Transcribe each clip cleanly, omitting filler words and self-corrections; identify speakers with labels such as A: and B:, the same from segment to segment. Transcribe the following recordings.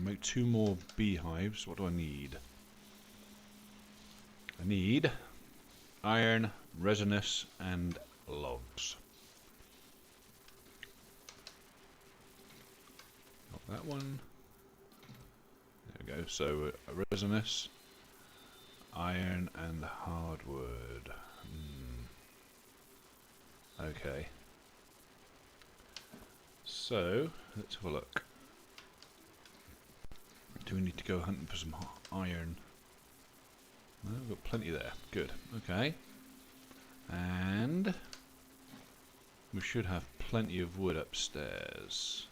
A: make 2 more beehives. What do I need? I need iron, resinous, and logs. Not that one. There we go. So resinous, iron, and hardwood. Okay. So let's have a look. Do we need to go hunting for some iron? No, we've got plenty there. Good. Okay. And we should have plenty of wood upstairs.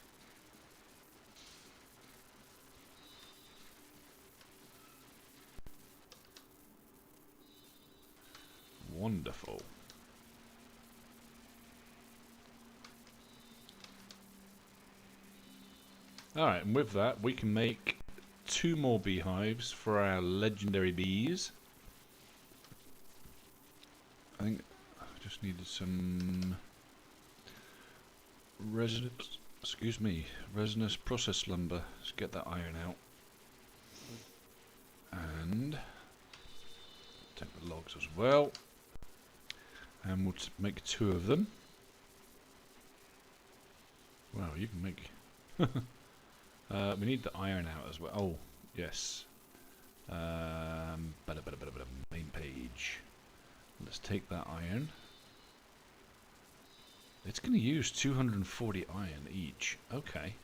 A: Wonderful. Alright, and with that we can make 2 more beehives for our legendary bees. I think I just needed some resinous, resinous processed lumber. Let's get that iron out. And take the logs as well. And we'll make 2 of them. Wow, you can make... we need the iron out as well. Oh, yes. Main page. Let's take that iron. It's going to use 240 iron each. Okay.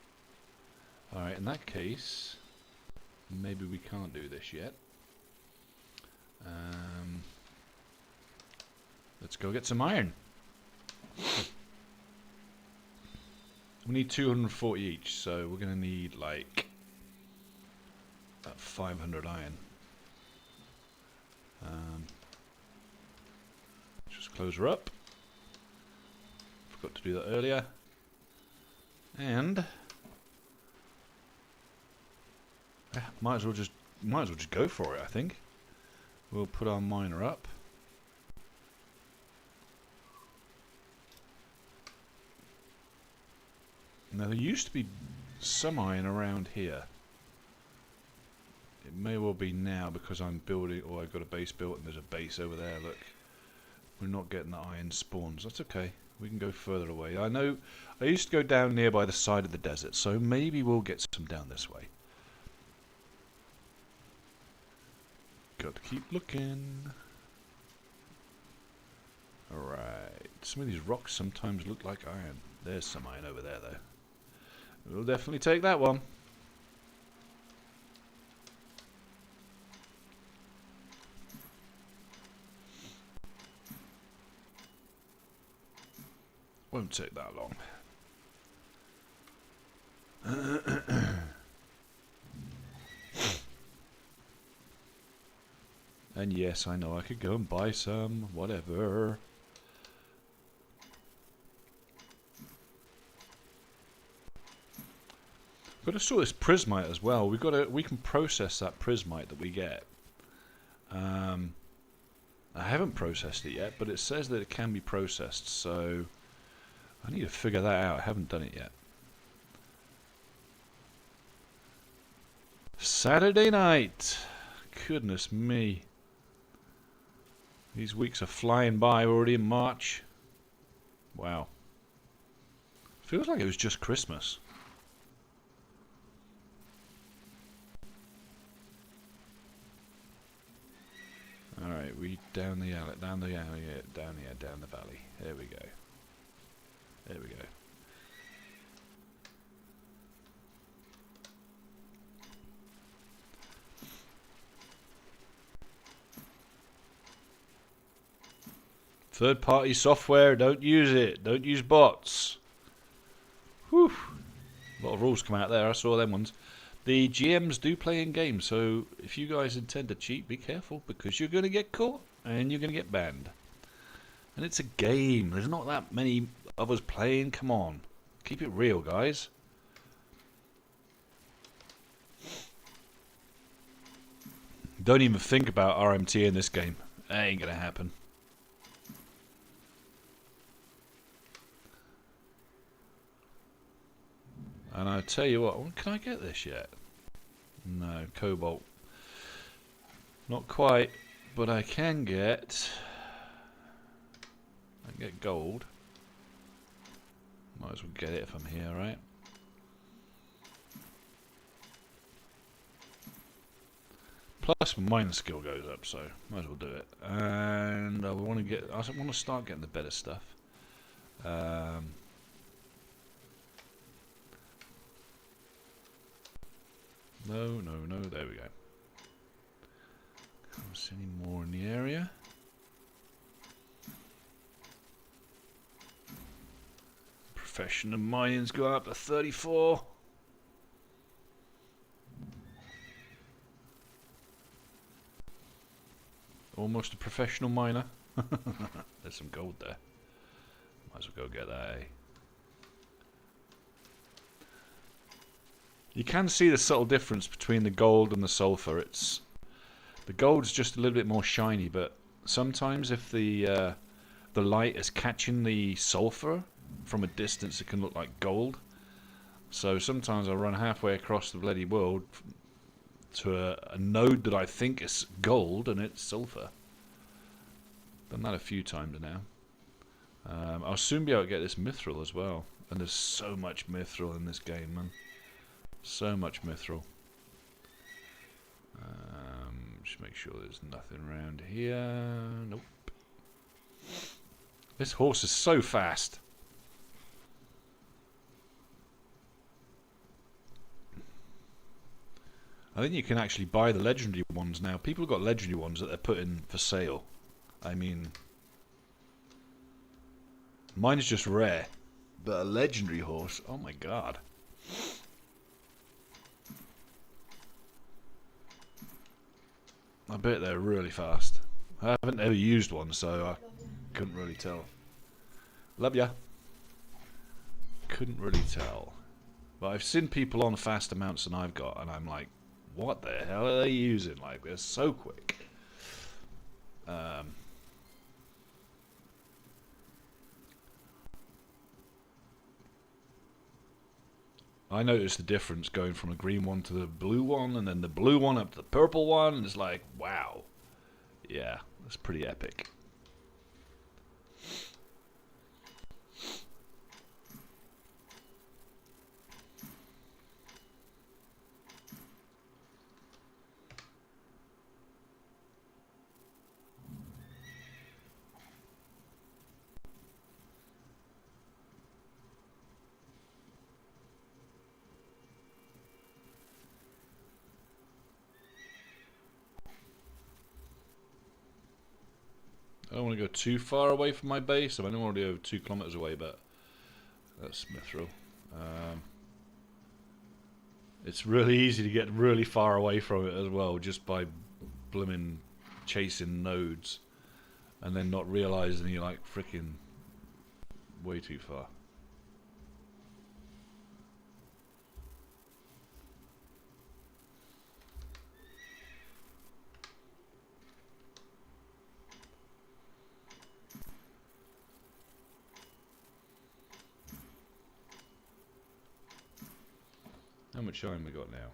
A: Alright, in that case, maybe we can't do this yet. Let's go get some iron. We need 240 each, so we're going to need like 500 iron. Just close her up. Forgot to do that earlier. And might as well just go for it, I think. We'll put our miner up. Now there used to be some iron around here. It may well be now because I'm building, or I've got a base built and there's a base over there, look. We're not getting the iron spawns. That's okay. We can go further away. I know I used to go down near by the side of the desert, so maybe we'll get some down this way. Got to keep looking. Alright. Some of these rocks sometimes look like iron. There's some iron over there though. We'll definitely take that one. Won't take that long. And yes, I know I could go and buy some, whatever. Got to sort this prismite as well. We can process that prismite that we get. I haven't processed it yet, but it says that it can be processed, so I need to figure that out. I haven't done it yet. Saturday night. Goodness me. These weeks are flying by. We're already in March. Wow. Feels like it was just Christmas. Alright, we down the valley. There we go. There we go. Third-party software, don't use it. Don't use bots. Whew. A lot of rules come out there. I saw them ones. The GMs do play in games, so if you guys intend to cheat, be careful, because you're going to get caught and you're going to get banned. And it's a game. There's not that many of us playing. Come on. Keep it real, guys. Don't even think about RMT in this game. That ain't going to happen. And I tell you what, can I get this yet? No, cobalt. Not quite, but I can get gold. Might as well get it if I'm here, right? Plus my mining skill goes up, so might as well do it. And I want to start getting the better stuff. No, there we go. Can't see any more in the area. Professional mining's gone up to 34. Almost a professional miner. There's some gold there. Might as well go get that, eh? You can see the subtle difference between the gold and the sulfur. The gold's just a little bit more shiny, but sometimes if the light is catching the sulfur from a distance, it can look like gold. So sometimes I run halfway across the bloody world to a node that I think is gold, and it's sulfur. Done that a few times now. I'll soon be able to get this mithril as well, and there's so much mithril in this game, man. So much mithril. Just make sure there's nothing around here. Nope. This horse is so fast. I think you can actually buy the legendary ones now. People have got legendary ones that they're putting for sale. I mean, mine is just rare, but a legendary horse, oh my god. I bet they're really fast. I haven't ever used one, so I couldn't really tell. Love ya. Couldn't really tell. But I've seen people on fast amounts than I've got, and I'm like, what the hell are they using? Like, they're so quick. I noticed the difference going from a green one to the blue one, and then the blue one up to the purple one, and it's like, wow. Yeah, that's pretty epic. I don't want to go too far away from my base. I'm already over 2 kilometers away, but that's mithril. It's really easy to get really far away from it as well, just by blooming chasing nodes and then not realizing you're like freaking way too far. How much time we got now?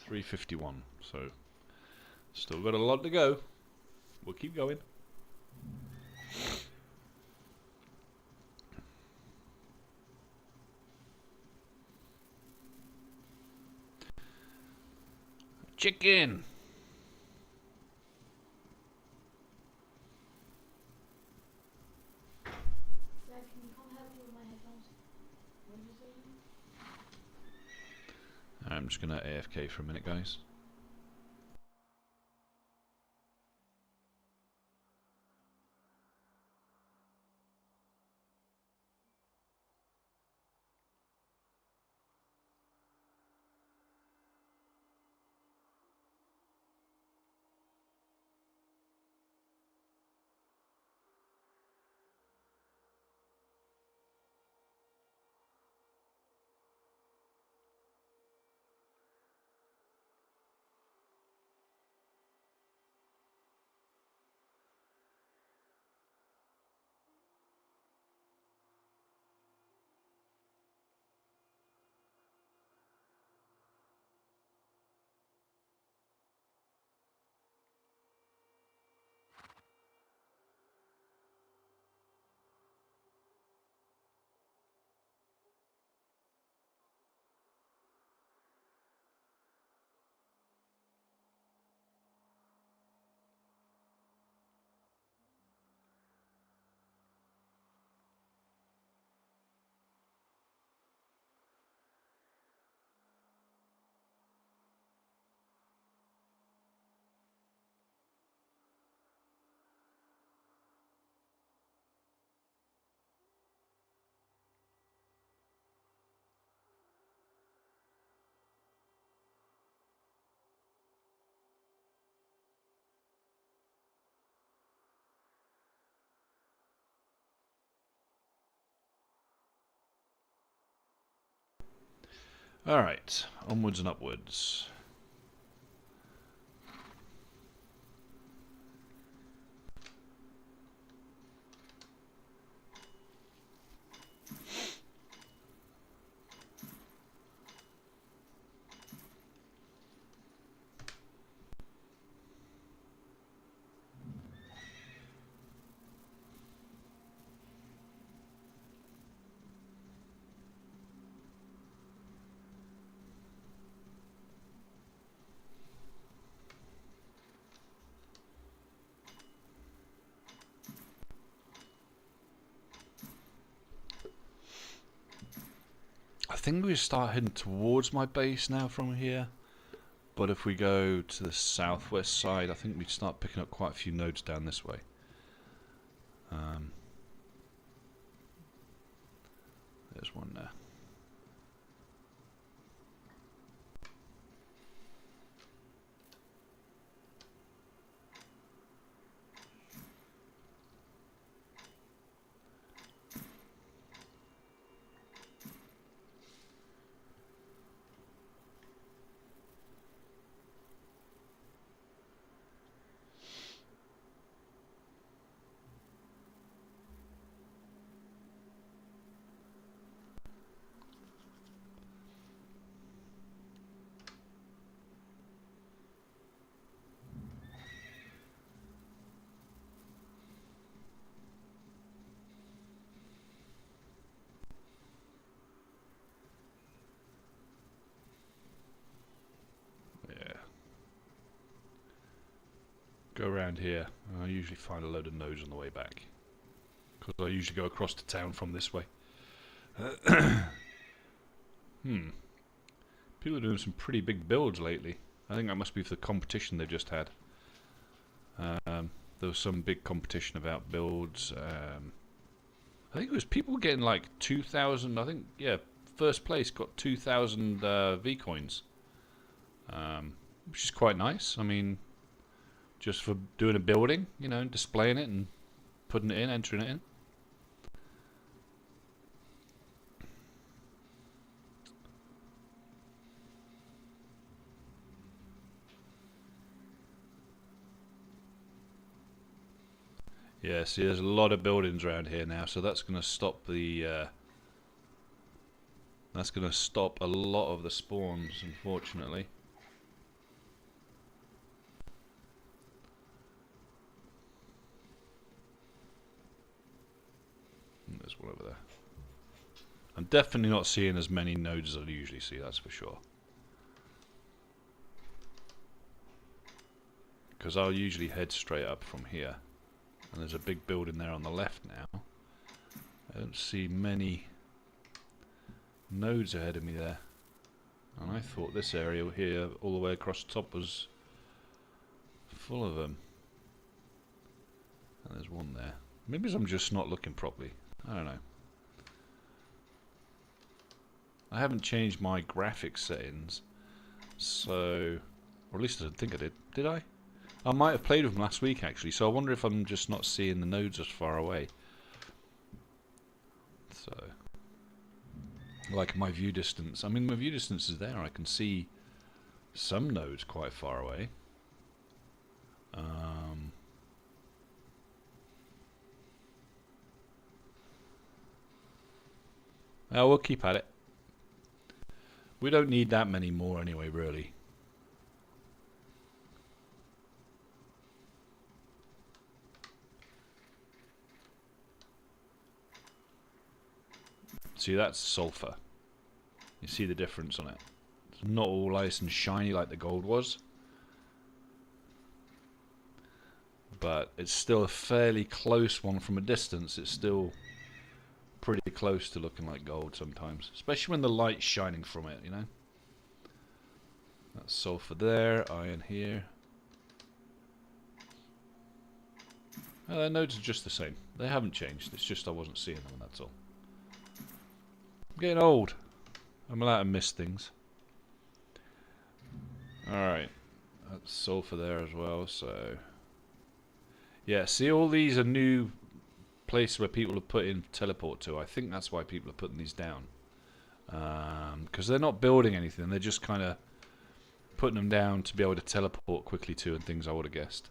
A: 351. So still got a lot to go. We'll keep going. Chicken. I'm just gonna AFK for a minute, guys. Alright, onwards and upwards. I think we start heading towards my base now from here, but if we go to the southwest side, I think we start picking up quite a few nodes down this way. There's one there. Go around here. I usually find a load of nodes on the way back, because I usually go across to town from this way. People are doing some pretty big builds lately. I think that must be for the competition they just had. There was some big competition about builds. I think it was people getting like 2,000. I think, yeah, first place got 2,000 V coins, which is quite nice. I mean, just for doing a building, you know, displaying it and putting it in, entering it in. Yeah, see, there's a lot of buildings around here now, so that's going to stop the. That's going to stop a lot of the spawns, unfortunately. There's one over there. I'm definitely not seeing as many nodes as I usually see, that's for sure. Because I'll usually head straight up from here. And there's a big building there on the left now. I don't see many nodes ahead of me there. And I thought this area here, all the way across the top, was full of them. And there's one there. Maybe I'm just not looking properly. I don't know. I haven't changed my graphics settings, so, or at least I don't think I did. Did I? I might have played with them last week actually, so I wonder if I'm just not seeing the nodes as far away. So, like my view distance. I mean, my view distance is there. I can see some nodes quite far away. We'll keep at it. We don't need that many more anyway, really. See, that's sulfur. You see the difference on it. It's not all nice and shiny like the gold was, but it's still a fairly close one from a distance. It's still pretty close to looking like gold sometimes, especially when the light's shining from it, you know. That's sulfur there, iron here. Their nodes are just the same. They haven't changed. It's just I wasn't seeing them, and that's all. I'm getting old. I'm allowed to miss things. Alright. That's sulfur there as well, so... Yeah, see, all these are new places where people have put in teleport to. I think that's why people are putting these down. Because they're not building anything. They're just kind of putting them down to be able to teleport quickly to and things, I would have guessed.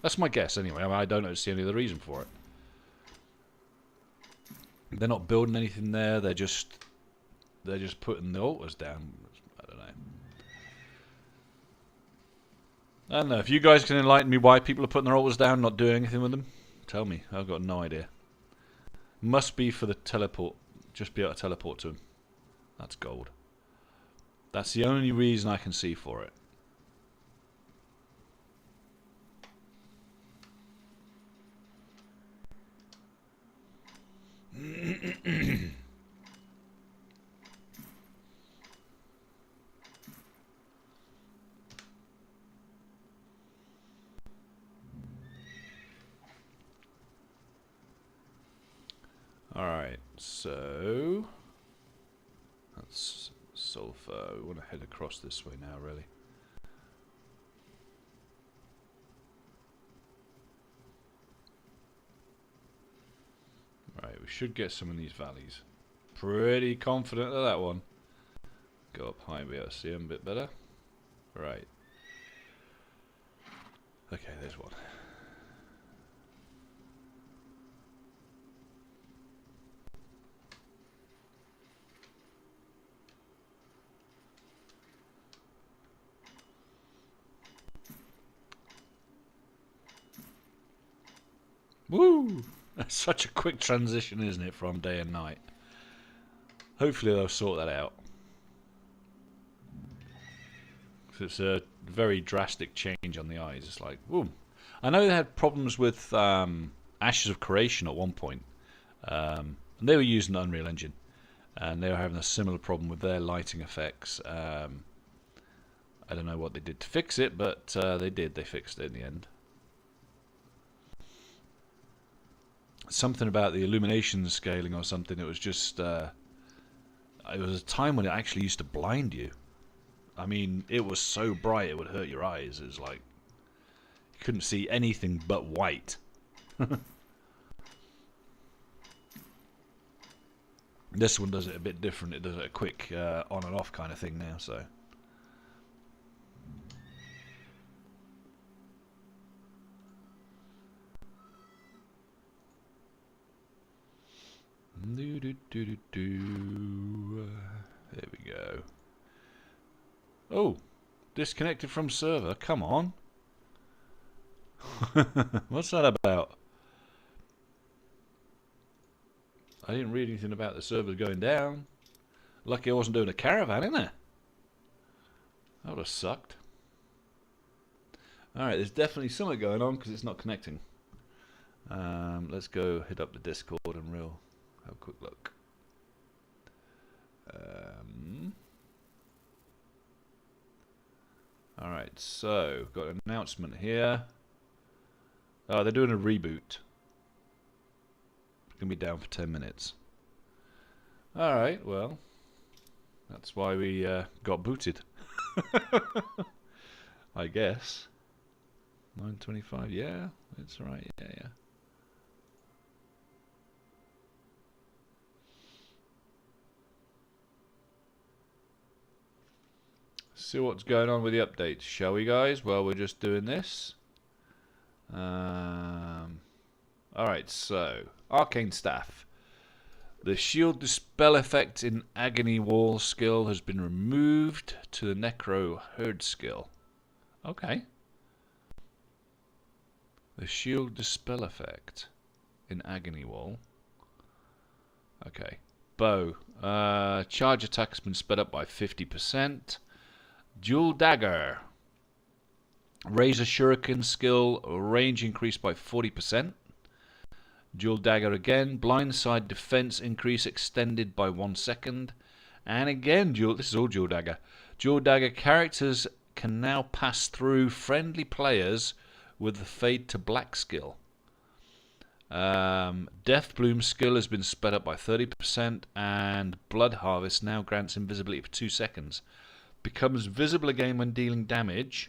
A: That's my guess anyway. I mean, I don't see any other reason for it. They're not building anything there. They're just putting the altars down. I don't know. I don't know. If you guys can enlighten me why people are putting their altars down, not doing anything with them, tell me. I've got no idea. Must be for the teleport. Just be able to teleport to them. That's gold. That's the only reason I can see for it. Alright, so that's sulfur. We want to head across this way now, really. Right, we should get some of these valleys. Pretty confident of that one. Go up high, be able to see them a bit better. Right. Okay, there's one. Woo! That's such a quick transition, isn't it, from day and night? Hopefully they'll sort that out. It's a very drastic change on the eyes. It's like, boom. I know they had problems with Ashes of Creation at one point. And they were using the Unreal Engine. And they were having a similar problem with their lighting effects. I don't know what they did to fix it, but they did. They fixed it in the end. Something about the illumination scaling or something. It was just it was a time when it actually used to blind you. I mean, it was so bright it would hurt your eyes. It was like you couldn't see anything but white. This one does it a bit different. It does it a quick on and off kind of thing now, so there we go. Oh, disconnected from server. Come on. What's that about? I didn't read anything about the server going down. Lucky I wasn't doing a caravan, innit? That would have sucked. Alright, there's definitely something going on because it's not connecting. Let's go hit up the Discord and have a quick look. Alright, so got an announcement here. Oh, they're doing a reboot. It's going to be down for 10 minutes. Alright, well, that's why we got booted. I guess. 9:25, yeah, it's alright, yeah. See what's going on with the updates, shall we, guys? Well, we're just doing this. Alright, so Arcane Staff. The Shield Dispel effect in Agony Wall skill has been removed to the Necro Herd skill. Okay. The Shield Dispel effect in Agony Wall. Okay. Bow. Charge attack has been sped up by 50%. Dual Dagger. Razor Shuriken skill range increased by 40%. Dual Dagger again. Blindside defense increase extended by 1 second. And again, this is all Dual Dagger. Dual Dagger characters can now pass through friendly players with the Fade to Black skill. Death Bloom skill has been sped up by 30%. And Blood Harvest now grants invisibility for 2 seconds. Becomes visible again when dealing damage.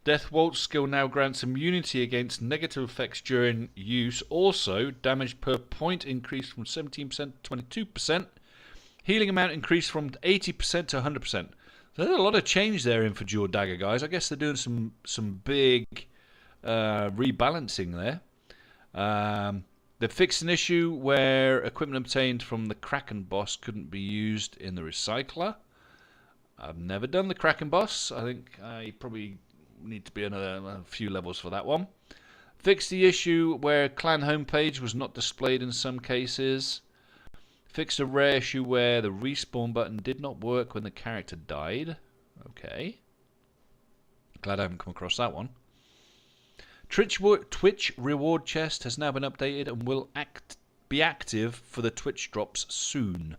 A: Death Waltz skill now grants immunity against negative effects during use. Also, damage per point increased from 17% to 22%, Healing amount increased from 80% to 100%. So there's a lot of change there in for dual dagger, guys. I guess they're doing some big rebalancing there. They fixed an issue where equipment obtained from the Kraken boss couldn't be used in the recycler. I've never done the Kraken boss. I think I probably need to be a few levels for that one. Fixed the issue where clan homepage was not displayed in some cases. Fixed a rare issue where the respawn button did not work when the character died. Okay. Glad I haven't come across that one. Twitch reward chest has now been updated and will be active for the Twitch drops soon.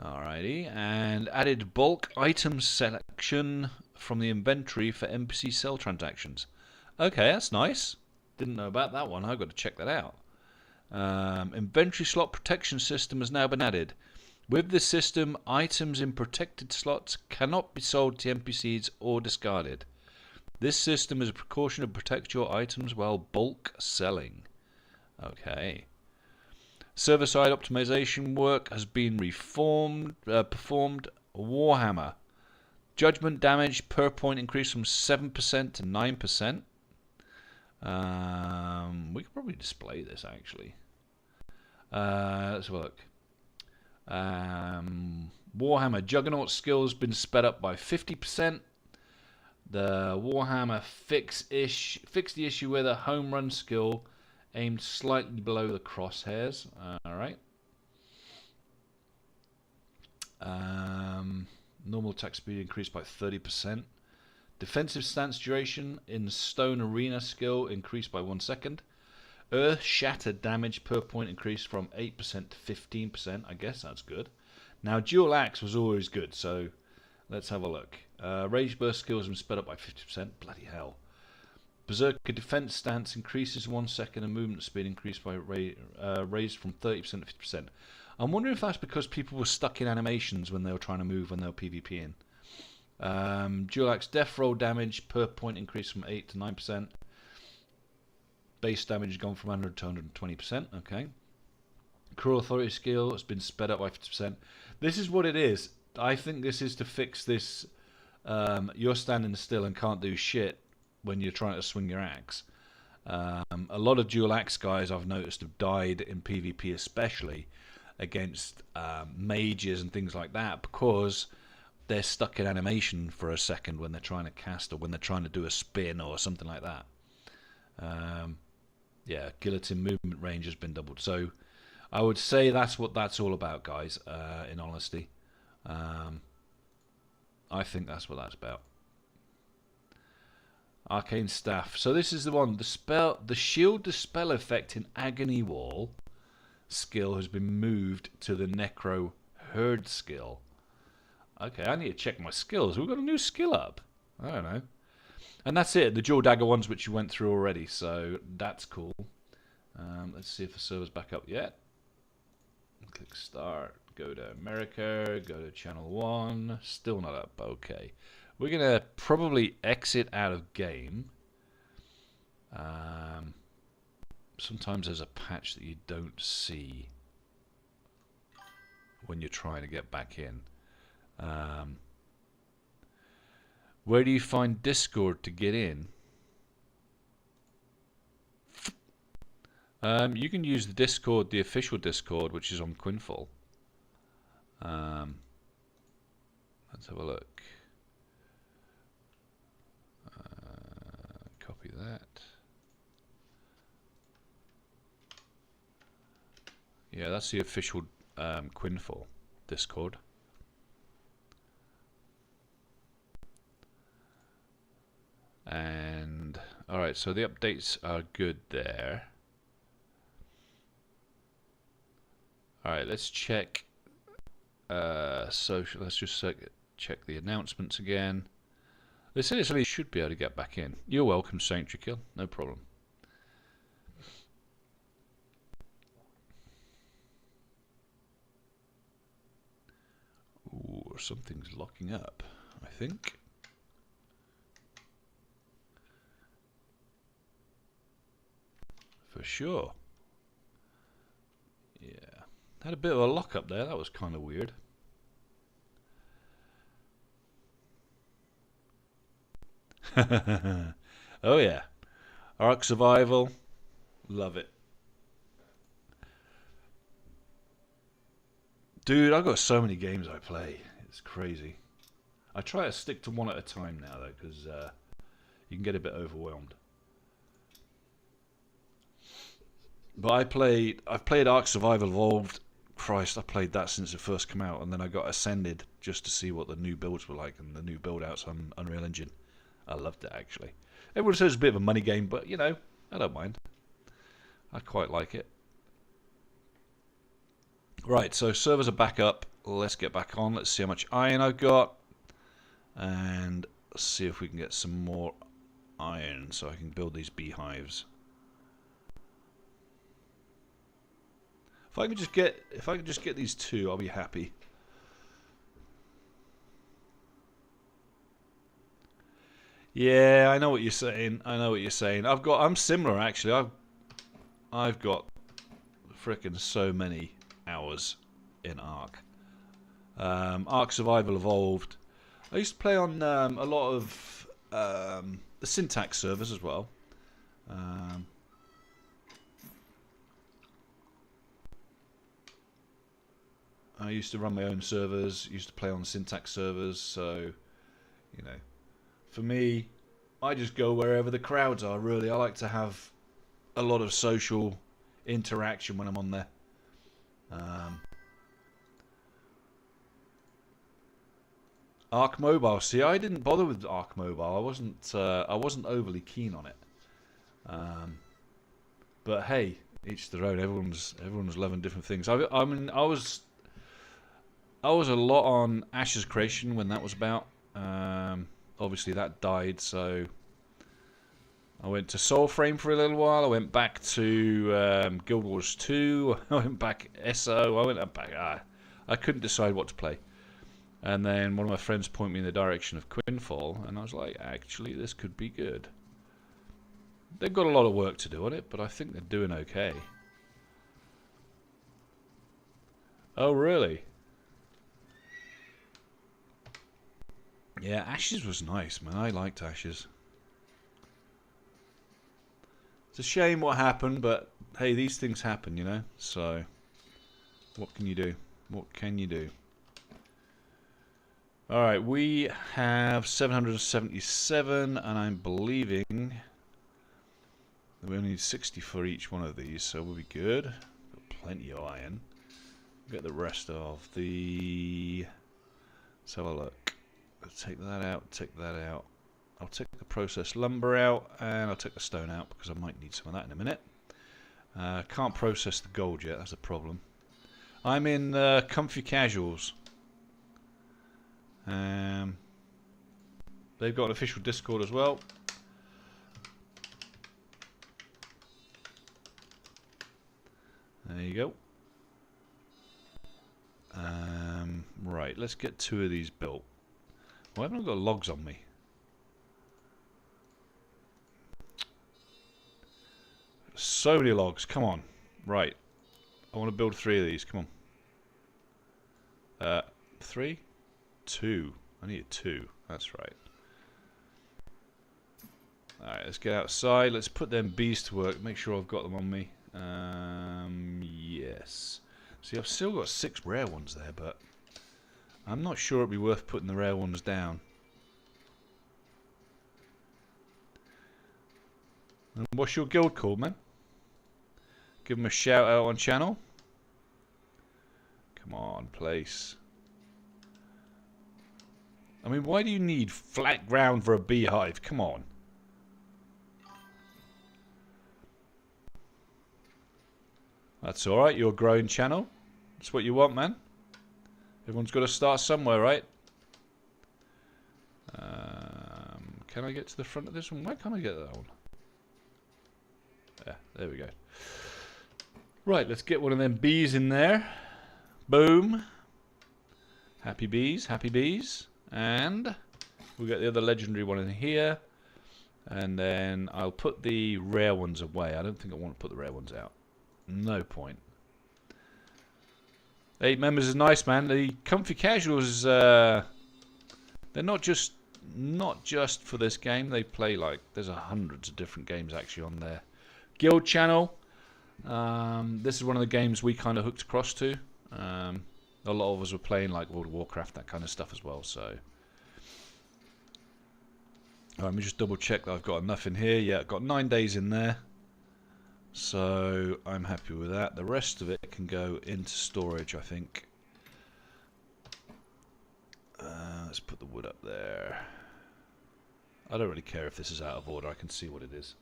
A: Alrighty. And added bulk item selection from the inventory for NPC sell transactions. Okay, that's nice. Didn't know about that one. I've got to check that out. Inventory slot protection system has now been added. With this system, items in protected slots cannot be sold to NPCs or discarded. This system is a precaution to protect your items while bulk selling. Okay. Server-side optimization work has been performed. Warhammer. Judgment damage per point increased from 7% to 9%. We could probably display this actually. Let's have a look. Warhammer Juggernaut skills been sped up by 50%. The Warhammer fixed the issue with a home run skill aimed slightly below the crosshairs. Alright. Normal attack speed increased by 30%. Defensive stance duration in Stone Arena skill increased by 1 second. Earth Shatter damage per point increased from 8% to 15%. I guess that's good. Now, Dual Axe was always good, so let's have a look. Rage Burst skills have been sped up by 50%. Bloody hell. Berserker defense stance increases 1 second and movement speed increased by raised from 30% to 50%. I'm wondering if that's because people were stuck in animations when they were trying to move when they were PvPing. Dual Axe death roll damage per point increased from 8 to 9%. Base damage has gone from 100 to 120%. Okay. Cruel Authority skill has been sped up by 50%. This is what it is. I think this is to fix this. You're standing still and can't do shit when you're trying to swing your axe. A lot of dual axe guys I've noticed have died in PvP, especially against mages and things like that, because they're stuck in animation for a second when they're trying to cast or when they're trying to do a spin or something like that. Yeah, guillotine movement range has been doubled. So I would say that's what that's all about, guys, in honesty. I think that's what that's about. Arcane Staff. So this is the one. The Shield Dispel effect in Agony Wall skill has been moved to the Necro Herd skill. Okay, I need to check my skills. We've got a new skill up. I don't know. And that's it. The dual dagger ones which you went through already. So that's cool. Let's see if the server's back up yet. Click start. Go to America. Go to channel 1. Still not up. Okay. We're going to probably exit out of game. Sometimes there's a patch that you don't see when you're trying to get back in. Where do you find Discord to get in? You can use the Discord, the official Discord, which is on Quinfall. Let's have a look. Copy that. Yeah, that's the official Quinfall Discord. And alright, so the updates are good there. Alright, let's check social. Let's just check the announcements again. They said it's should be able to get back in. You're welcome, Sanctuary Kill. No problem. Ooh, something's locking up, I think. For sure. Yeah. Had a bit of a lock up there. That was kind of weird. Oh yeah. Ark Survival. Love it. Dude, I've got so many games I play. It's crazy. I try to stick to one at a time now, though, because you can get a bit overwhelmed. But I've played Ark Survival Evolved. Christ, I played that since it first came out, and then I got Ascended just to see what the new builds were like and the new build outs on Unreal Engine. I loved it, actually. Everyone says it's a bit of a money game, but, you know, I don't mind. I quite like it. Right, so servers are back up. Let's get back on. Let's see how much iron I've got. And see if we can get some more iron so I can build these beehives. If I could just get these two, I'll be happy. Yeah, I know what you're saying. I know what you're saying. I'm similar actually. I've got frickin' so many hours in Ark. Ark Survival Evolved. I used to play on a lot of the Syntax servers as well. I used to run my own servers, used to play on Syntax servers, so, you know, for me, I just go wherever the crowds are, really. I like to have a lot of social interaction when I'm on there. Ark Mobile. See, I didn't bother with Ark Mobile. I wasn't overly keen on it. But hey, each their own. Everyone's loving different things. I mean, I was a lot on Ash's Creation when that was about. Obviously, that died, so I went to Soulframe for a little while. I went back to Guild Wars 2. I went back SO. I went back. I couldn't decide what to play. And then one of my friends pointed me in the direction of Quinfall, and I was like, actually, this could be good. They've got a lot of work to do on it, but I think they're doing okay. Oh, really? Yeah, Ashes was nice, man. I liked Ashes. It's a shame what happened, but hey, these things happen, you know? So, what can you do? What can you do? Alright, we have 777, and I'm believing that we only need 60 for each one of these, so we'll be good. Got plenty of iron. We'll get the rest of the... Let's have a look. Let's take that out, take that out. I'll take the processed lumber out, and I'll take the stone out, because I might need some of that in a minute. Can't process the gold yet, that's a problem. I'm in Comfy Casuals. They've got an official Discord as well. There you go. Right, let's get 2 of these built. Why haven't I got logs on me? So many logs, come on. Right, I want to build 3 of these, come on. 3? 2. I need 2. That's right. Alright, let's get outside. Let's put them bees to work. Make sure I've got them on me. Yes. See, I've still got 6 rare ones there, but I'm not sure it'd be worth putting the rare ones down. And what's your guild called, man? Give them a shout out on channel. Come on, place. I mean, why do you need flat ground for a beehive? Come on. That's alright, you're a growing channel. That's what you want, man. Everyone's got to start somewhere, right? Can I get to the front of this one? Why can't I get that one? Yeah, there we go. Right, let's get one of them bees in there. Boom. Happy bees, happy bees. And we'll get the other legendary one in here. And then I'll put the rare ones away. I don't think I want to put the rare ones out. No point. 8 members is nice, man. The comfy casuals, they're not just for this game. They play like there's hundreds of different games actually on their guild channel. This is one of the games we kind of hooked across to. A lot of us were playing like World of Warcraft, that kind of stuff as well. So, let me just double check that I've got enough in here. Yeah, I've got 9 days in there. So I'm happy with that. The rest of it can go into storage, I think. Let's put the wood up there. I don't really care if this is out of order. I can see what it is.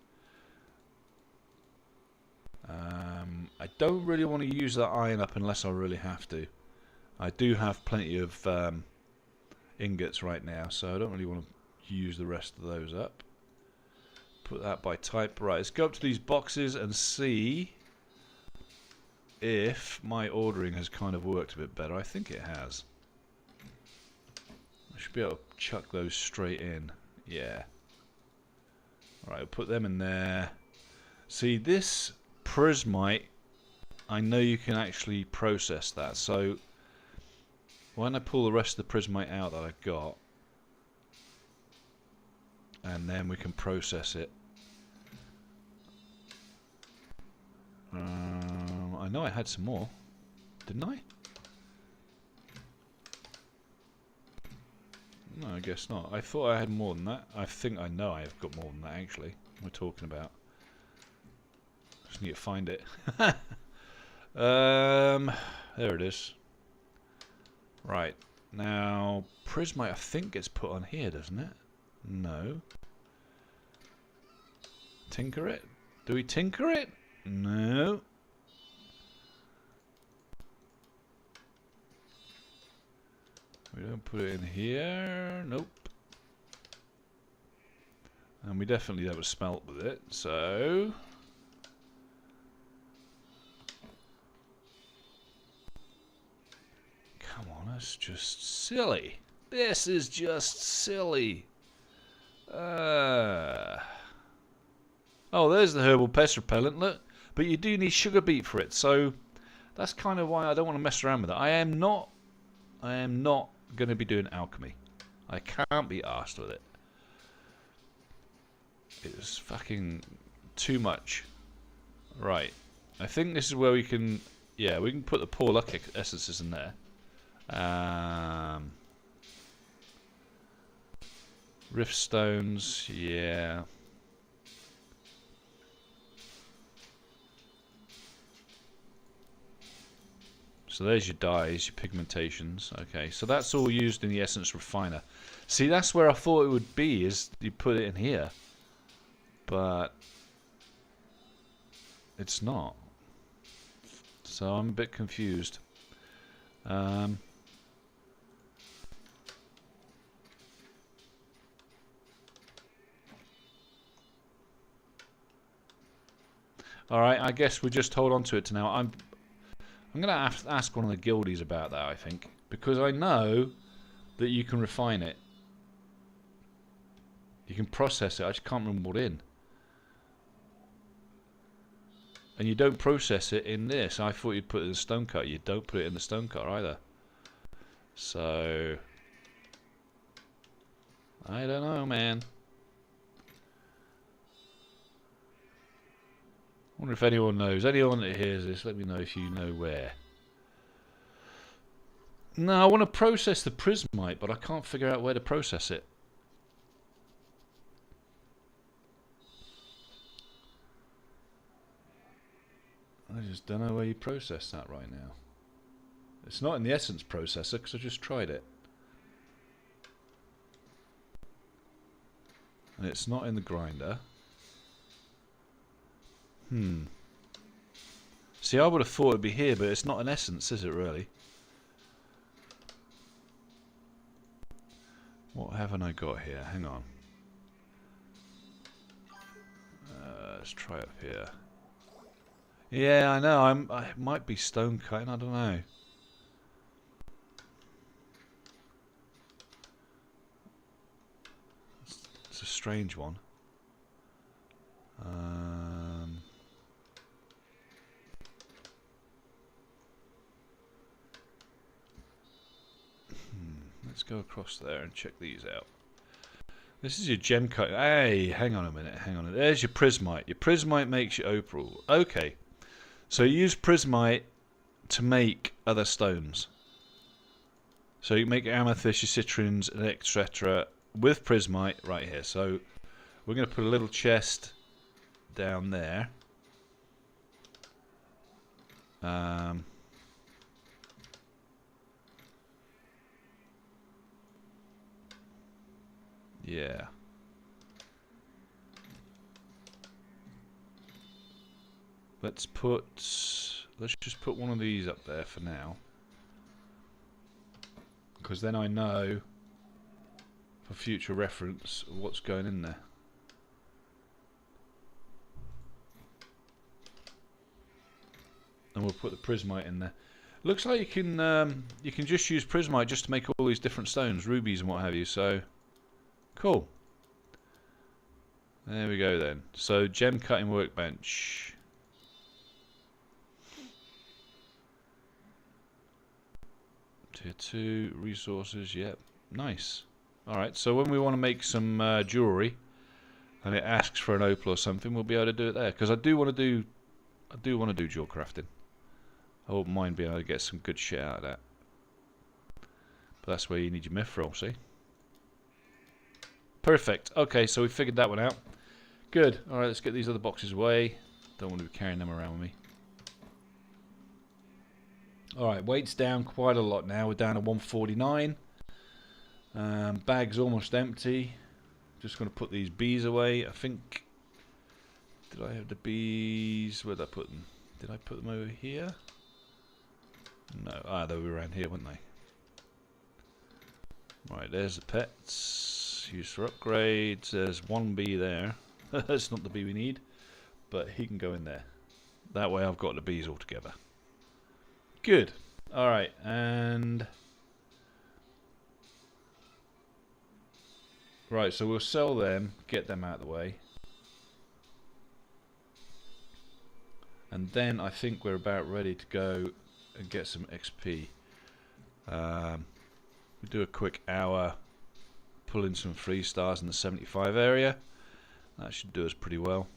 A: I don't really want to use that iron up unless I really have to. I do have plenty of ingots right now, so I don't really want to use the rest of those up. Put that by type. Right, let's go up to these boxes and see if my ordering has kind of worked a bit better. I think it has. I should be able to chuck those straight in. Yeah. Alright, I'll put them in there. See, this prismite, I know you can actually process that. So, when I pull the rest of the prismite out that I've got, and then we can process it. I know I had some more, didn't I? No, I guess not. I thought I had more than that. I think I know I have got more than that actually. We're talking about. Just need to find it. There it is. Right. Now, prismite I think gets put on here, doesn't it? No. Tinker it? Do we tinker it? No. We don't put it in here. Nope. And we definitely have a smelt with it, so... Come on, that's just silly. This is just silly. Oh, there's the herbal pest repellent, look. But you do need sugar beet for it, so that's kind of why I don't want to mess around with it. I am not going to be doing alchemy. I can't be arsed with it. It's fucking too much. Right. I think this is where we can... Yeah, we can put the poor luck essences in there. Rift stones, yeah. So there's your dyes, your pigmentations. Okay, so that's all used in the essence refiner. See, that's where I thought it would be, is you put it in here. But it's not. So I'm a bit confused. Alright, I guess we just hold on to it to now. I'm going to ask one of the guildies about that, I think. Because I know that you can refine it. You can process it. I just can't remember what in. And you don't process it in this. I thought you'd put it in the stone cut. You don't put it in the stone cut either. So... I don't know, man. I wonder if anyone knows. Anyone that hears this, let me know if you know where. No, I want to process the prismite, but I can't figure out where to process it. I just don't know where you process that right now. It's not in the essence processor because I just tried it. And it's not in the grinder. See, I would have thought it'd be here, but it's not an essence, is it really? What haven't I got here? Hang on. Let's try up here. Yeah, I know. I might be stone cutting. I don't know. It's a strange one. let's go across there and check these out. This is your gem cut. Hey, hang on a minute, hang on. There's your prismite. Your prismite makes your opal. Okay, so you use prismite to make other stones. So you make your amethyst, your citrines, and etc. with prismite right here. So we're going to put a little chest down there. Yeah. Let's just put one of these up there for now. Because then I know, for future reference, what's going in there. And we'll put the prismite in there. Looks like you can just use prismite just to make all these different stones, rubies and what have you. So, cool. There we go then. So, gem cutting workbench. Tier 2 resources. Yep, nice. All right. So when we want to make some jewelry, and it asks for an opal or something, we'll be able to do it there. Because I do want to do jewel crafting. I wouldn't mind being able to get some good shit out of that. But that's where you need your mithril, see? Perfect. Okay, so we figured that one out. Good. Alright, let's get these other boxes away. Don't want to be carrying them around with me. Alright, weight's down quite a lot now. We're down to 149. Bag's almost empty. Just going to put these bees away. I think... Did I have the bees? Where did I put them? Did I put them over here? No. They were around here, weren't they? Right, there's the pets. Used for upgrades. There's one bee there. That's not the bee we need. But he can go in there. That way I've got the bees all together. Good. Alright, and... Right, so we'll sell them, get them out of the way. And then I think we're about ready to go and get some XP. We do a quick hour, pull in some 3 stars in the 75 area. That should do us pretty well.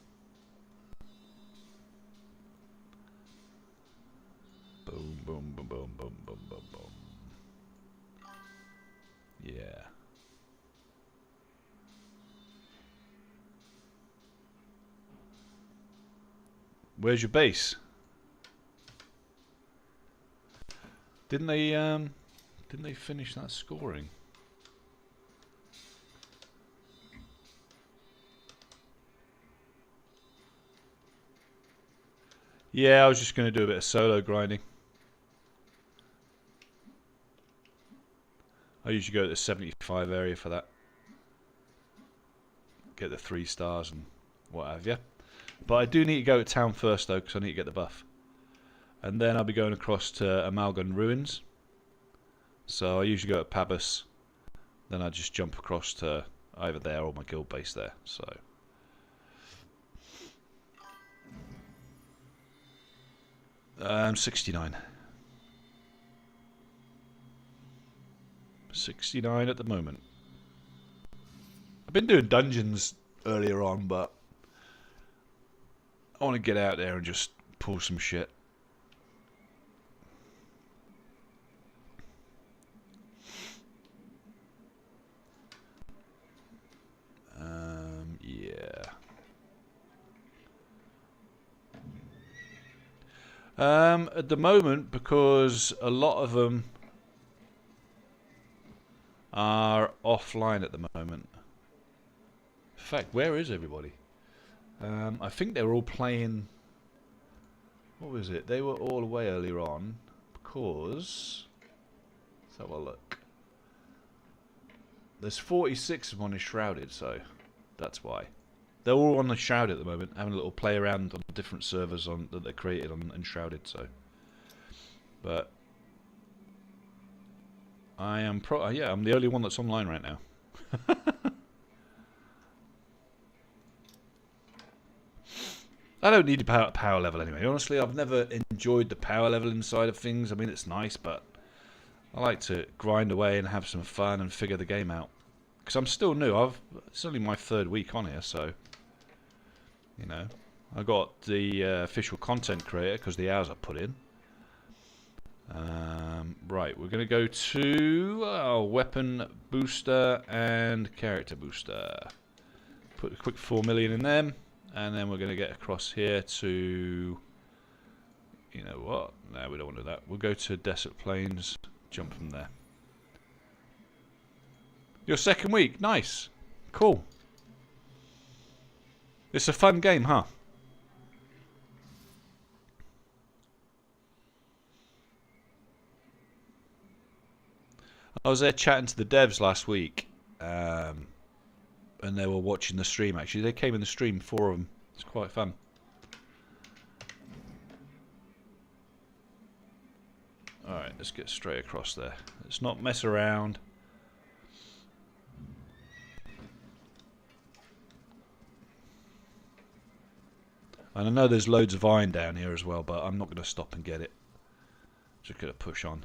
A: Boom, boom, boom, boom, boom, boom, boom, boom. Yeah. Where's your base? Didn't they finish that scoring? Yeah, I was just going to do a bit of solo grinding. I usually go to the 75 area for that. Get the 3 stars and what have you. But I do need to go to town first though, because I need to get the buff. And then I'll be going across to Amalgan Ruins. So I usually go to Pabus. Then I just jump across to either there or my guild base there. So 69. 69 at the moment. I've been doing dungeons earlier on, but I want to get out there and just pull some shit. Yeah. At the moment, because a lot of them are offline at the moment. In fact, where is everybody? I think they were all playing... What was it? They were all away earlier on because... Let's have a look. There's 46 of them on the Shrouded, so that's why. They're all on the Shrouded at the moment, having a little play around on different servers that they created on Enshrouded, so... But... I am yeah, I'm the only one that's online right now. I don't need a power level anyway. Honestly, I've never enjoyed the power level inside of things. I mean, it's nice, but I like to grind away and have some fun and figure the game out. Because I'm still new. It's only my 3rd week on here, so you know, I got the official content creator because the hours I put in. Right, we're going to go to weapon booster and character booster. Put a quick 4 million in them, and then we're going to get across here to, you know what? No, we don't want to do that. We'll go to Desert Plains, jump from there. Your 2nd week, nice, cool. It's a fun game, huh? I was there chatting to the devs last week, and they were watching the stream. Actually, they came in the stream, 4 of them. It's quite fun. Alright, let's get straight across there. Let's not mess around. And I know there's loads of iron down here as well, but I'm not going to stop and get it. Just going to push on.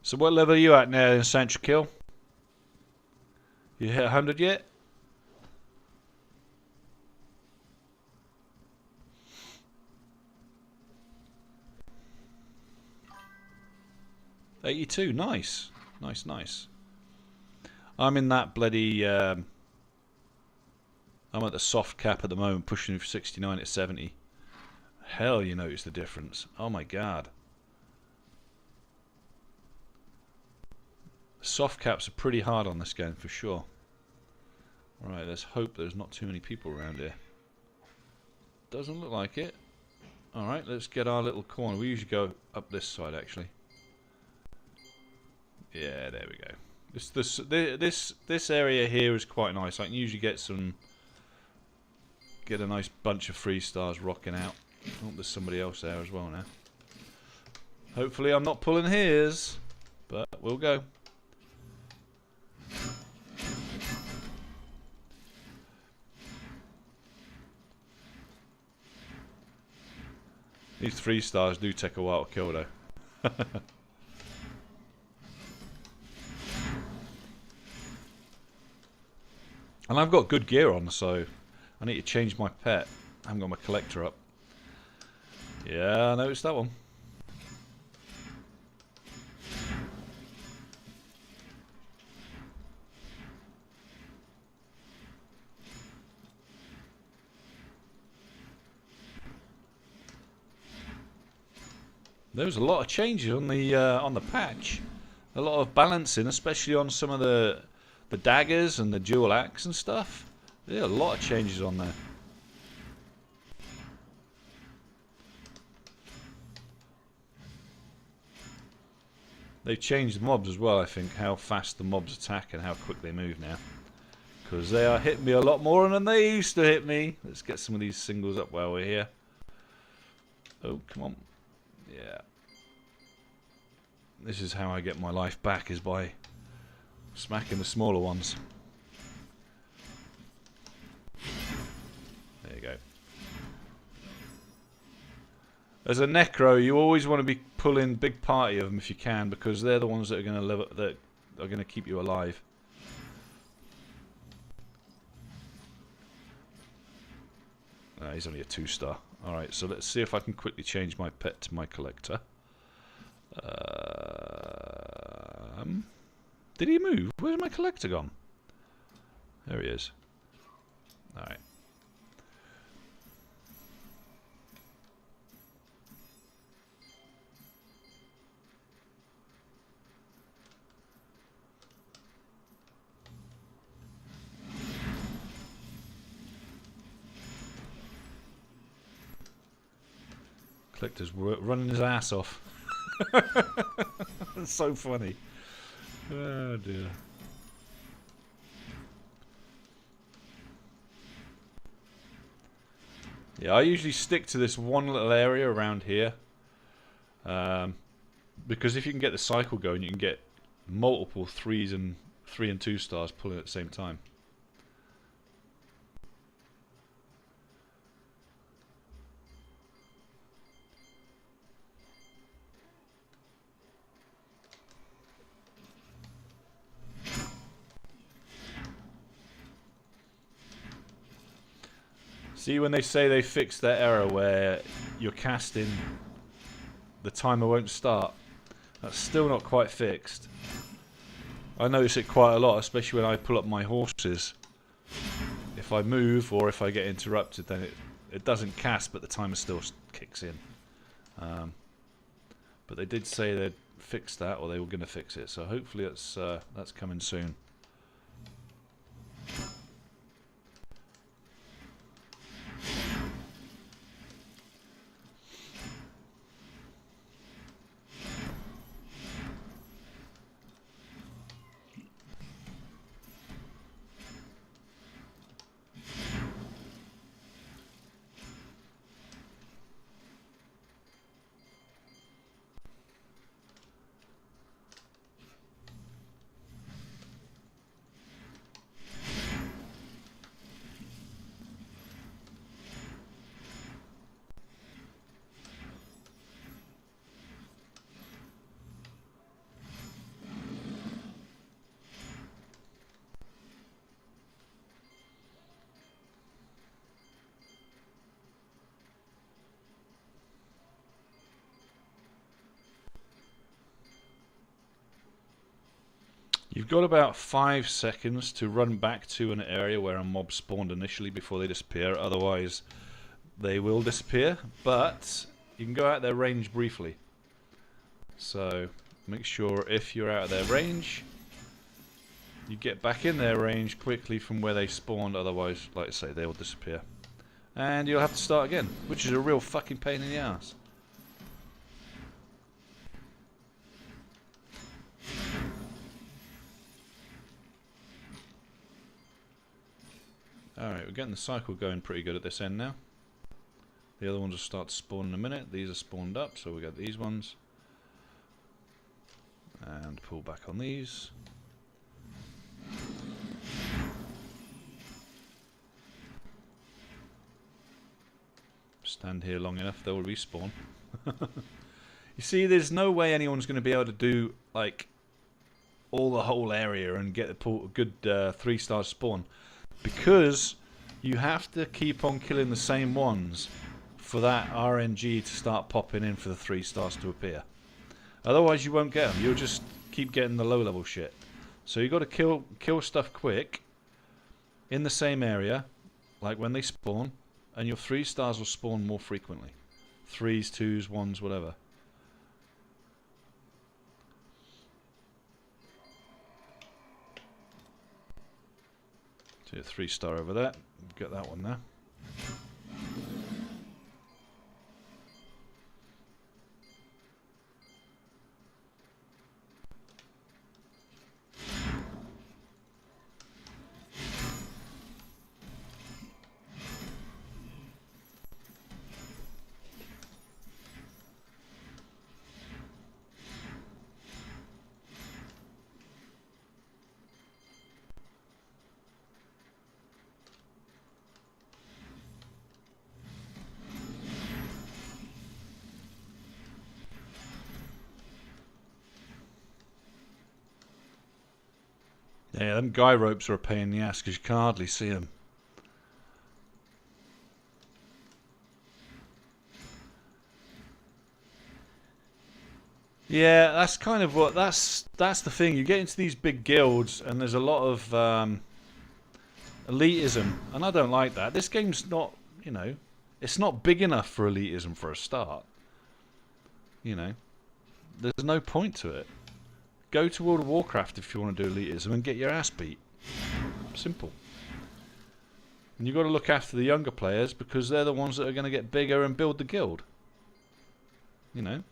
A: So what level are you at now in Central Kill? You hit 100 yet? $82, nice. Nice. I'm in that bloody I'm at the soft cap at the moment, pushing from 69 to 70. Hell, you notice the difference. Oh my god. Soft caps are pretty hard on this game for sure. Alright, let's hope there's not too many people around here. Doesn't look like it. Alright, let's get our little corner. We usually go up this side actually. Yeah, there we go. This area here is quite nice. I can usually get a nice bunch of 3-stars rocking out. Oh, there's somebody else there as well now. Hopefully I'm not pulling his, but we'll go. These 3-stars do take a while to kill though. And I've got good gear on, so I need to change my pet. I haven't got my collector up. Yeah, I noticed that one. There was a lot of changes on the patch. A lot of balancing, especially on some of the daggers and the dual axe and stuff. There are a lot of changes on there. They've changed the mobs as well, I think, how fast the mobs attack and how quick they move now. Because they are hitting me a lot more than they used to hit me. Let's get some of these singles up while we're here. Oh, come on. Yeah. This is how I get my life back, is by smacking the smaller ones. There you go. As a necro, you always want to be pulling big party of them if you can, because they're the ones that are going to live, that are going to keep you alive. He's only a 2-star. Alright, so let's see if I can quickly change my pet to my collector. Did he move? Where's my collector gone? There he is. Alright. Collector's running his ass off. It's so funny. Oh dear. Yeah, I usually stick to this one little area around here. Because if you can get the cycle going, you can get multiple 3s and 3 and 2 stars pulling at the same time. See, when they say they fixed that error where you're casting, the timer won't start. That's still not quite fixed. I notice it quite a lot, especially when I pull up my horses. If I move or if I get interrupted, then it doesn't cast, but the timer still kicks in. But they did say they'd fix that, or they were going to fix it. So hopefully that's coming soon. You've got about 5 seconds to run back to an area where a mob spawned initially before they disappear, otherwise they will disappear, but you can go out their range briefly. So make sure if you're out of their range, you get back in their range quickly from where they spawned, otherwise, like I say, they will disappear. And you'll have to start again, which is a real fucking pain in the ass. Alright, we're getting the cycle going pretty good at this end now. The other ones will start to spawn in a minute. These are spawned up, so we got these ones. And pull back on these. Stand here long enough, they'll respawn. You see, there's no way anyone's going to be able to do, like, the whole area and get a good 3-star spawn. Because you have to keep on killing the same ones for that RNG to start popping in for the 3 stars to appear. Otherwise you won't get them. You'll just keep getting the low level shit. So you've got to kill stuff quick in the same area, like when they spawn, and your 3 stars will spawn more frequently. 3s, 2s, 1s, whatever. So 3-star over there. Get that one there. Yeah, them guy ropes are a pain in the ass because you can hardly see them. Yeah, that's kind of what that's the thing. You get into these big guilds and there's a lot of elitism, and I don't like that. This game's not, you know, it's not big enough for elitism for a start. You know, there's no point to it. Go to World of Warcraft if you want to do elitism and get your ass beat. Simple. And you've got to look after the younger players because they're the ones that are going to get bigger and build the guild. You know.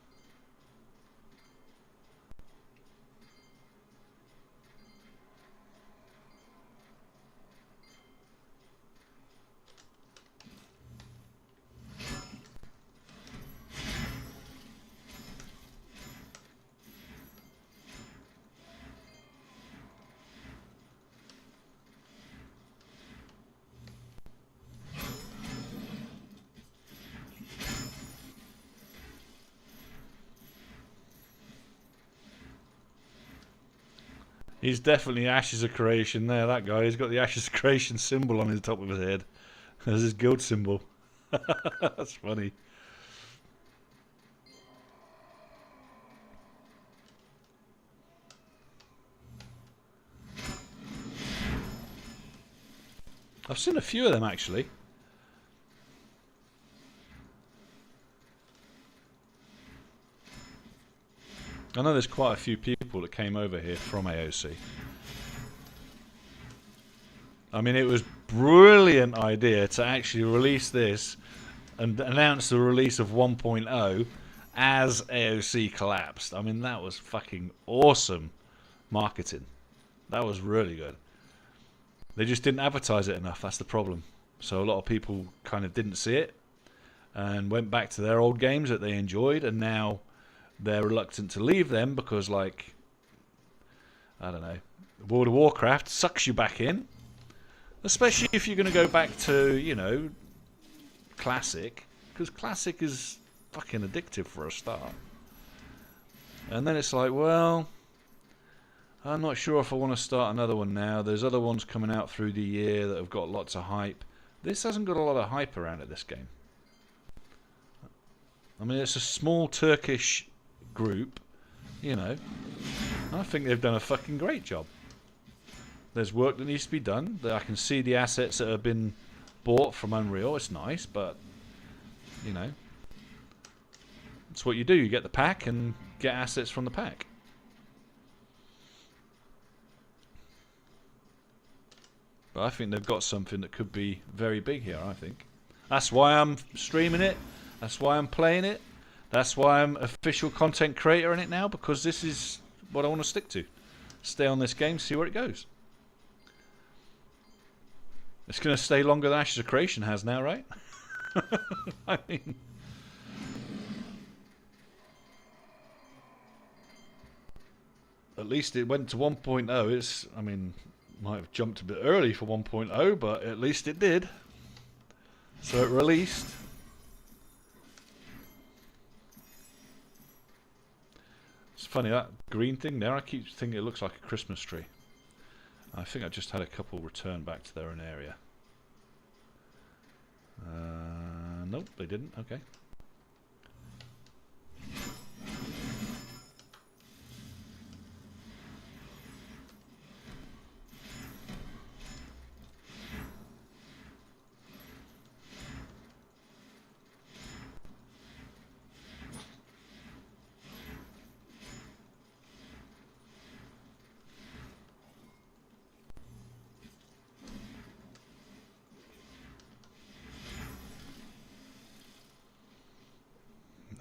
A: He's definitely Ashes of Creation there, that guy. He's got the Ashes of Creation symbol on the top of his head. There's his guild symbol. That's funny. I've seen a few of them actually. I know there's quite a few people that came over here from AOC. I mean, it was a brilliant idea to actually release this and announce the release of 1.0 as AOC collapsed. I mean, that was fucking awesome marketing. That was really good. They just didn't advertise it enough, that's the problem. So a lot of people kind of didn't see it and went back to their old games that they enjoyed, and now they're reluctant to leave them because, like, I don't know, World of Warcraft sucks you back in. Especially if you're going to go back to, you know, Classic. Because Classic is fucking addictive for a start. And then it's like, well, I'm not sure if I want to start another one now. There's other ones coming out through the year that have got lots of hype. This hasn't got a lot of hype around it, this game. I mean, it's a small Turkish group, you know. I think they've done a fucking great job. There's work that needs to be done. I can see the assets that have been bought from Unreal. It's nice, but, you know, it's what you do. You get the pack and get assets from the pack. But I think they've got something that could be very big here, I think. That's why I'm streaming it. That's why I'm playing it. That's why I'm official content creator in it now, because this is what I want to stick to. Stay on this game, see where it goes. It's going to stay longer than Ashes of Creation has now, right? I mean, at least it went to 1.0. It's, I mean, might have jumped a bit early for 1.0, but at least it did. So it released. It's funny, that green thing there, I keep thinking it looks like a Christmas tree. I think I just had a couple return back to their own area. Nope, they didn't. Okay.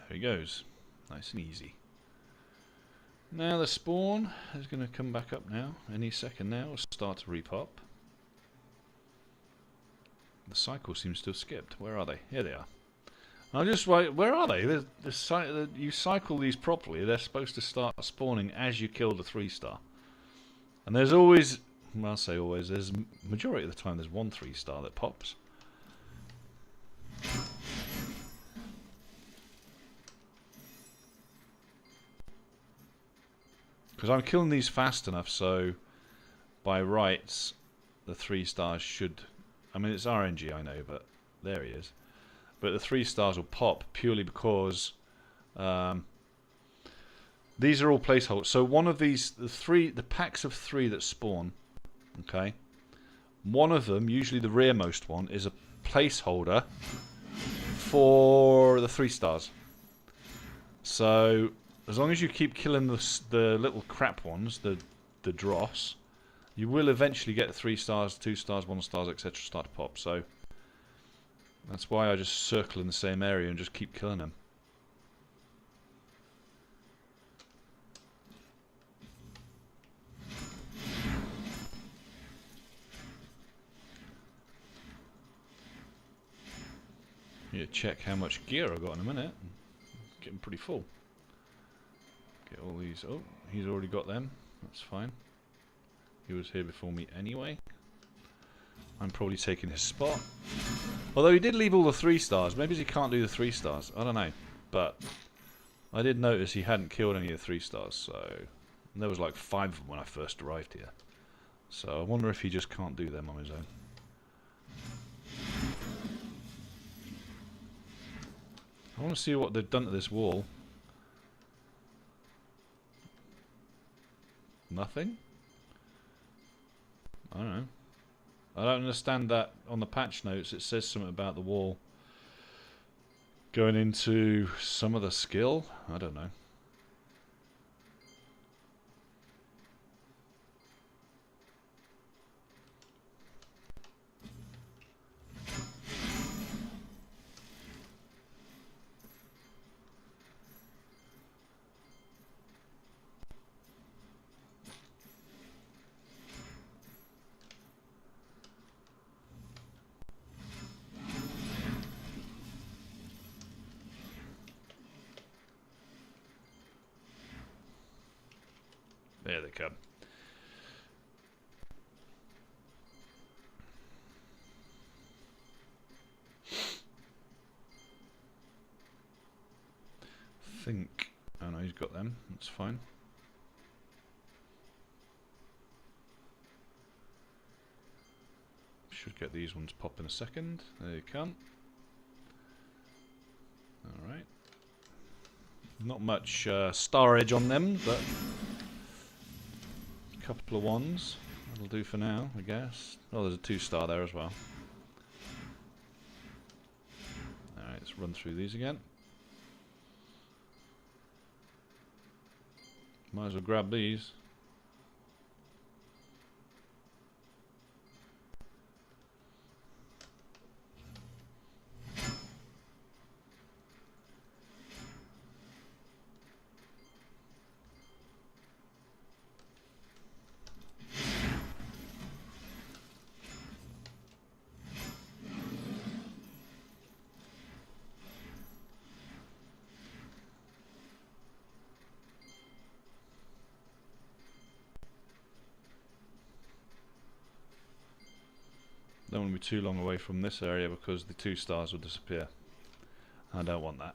A: There he goes. Nice and easy. Now the spawn is going to come back up now. Any second now. It'll start to repop. The cycle seems to have skipped. Where are they? Here they are. I'll just wait. Where are they? You cycle these properly. They're supposed to start spawning as you kill the 3-star. And there's always, well, I'll say always, there's majority of the time there's one 3-star that pops. Because I'm killing these fast enough, so by rights, the 3-stars should... I mean, it's RNG, I know, but there he is. But the 3-stars will pop purely because these are all placeholders. So one of these, the packs of 3 that spawn, okay, one of them, usually the rearmost one, is a placeholder for the 3-stars. So as long as you keep killing the little crap ones, the dross, you will eventually get 3-stars, 2-stars, 1-stars, etc. start to pop. So that's why I just circle in the same area and just keep killing them. Yeah, check how much gear I got in a minute. Getting pretty full. Get all these. Oh, he's already got them. That's fine. He was here before me anyway. I'm probably taking his spot. Although he did leave all the 3-stars. Maybe he can't do the 3-stars. I don't know. But I did notice he hadn't killed any of the 3-stars. So And there was like 5 of them when I first arrived here. So I wonder if he just can't do them on his own. I want to see what they've done to this wall. Nothing? I don't know. I don't understand that on the patch notes it says something about the wall going into some of the skill. I don't know. There they come. Think. Oh no, he's got them. That's fine. Should get these ones pop in a second. There you come. Alright. Not much starage on them, but a couple of ones. That'll do for now, I guess. Oh, there's a 2-star there as well. Alright, let's run through these again. Might as well grab these. Don't want to be too long away from this area because the 2-stars will disappear. I don't want that.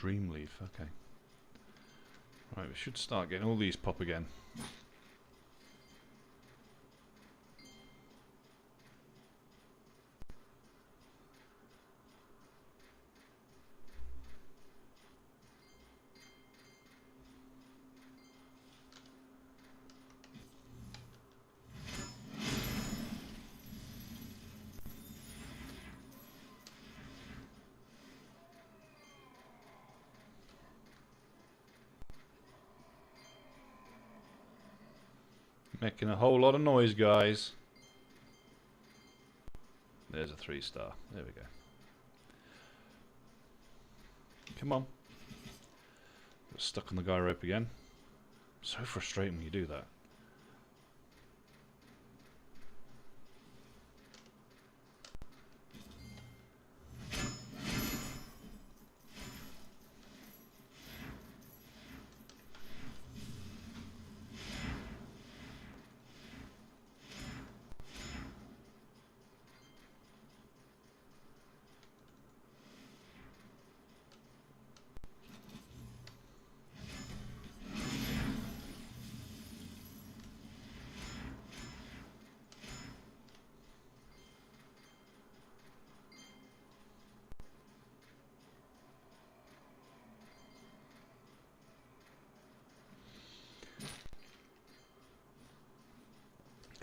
A: Dreamleaf, okay. Right, we should start getting all these pop again. Making a whole lot of noise, guys. There's a 3-star. There we go. Come on. Got stuck on the guy rope again. So frustrating when you do that.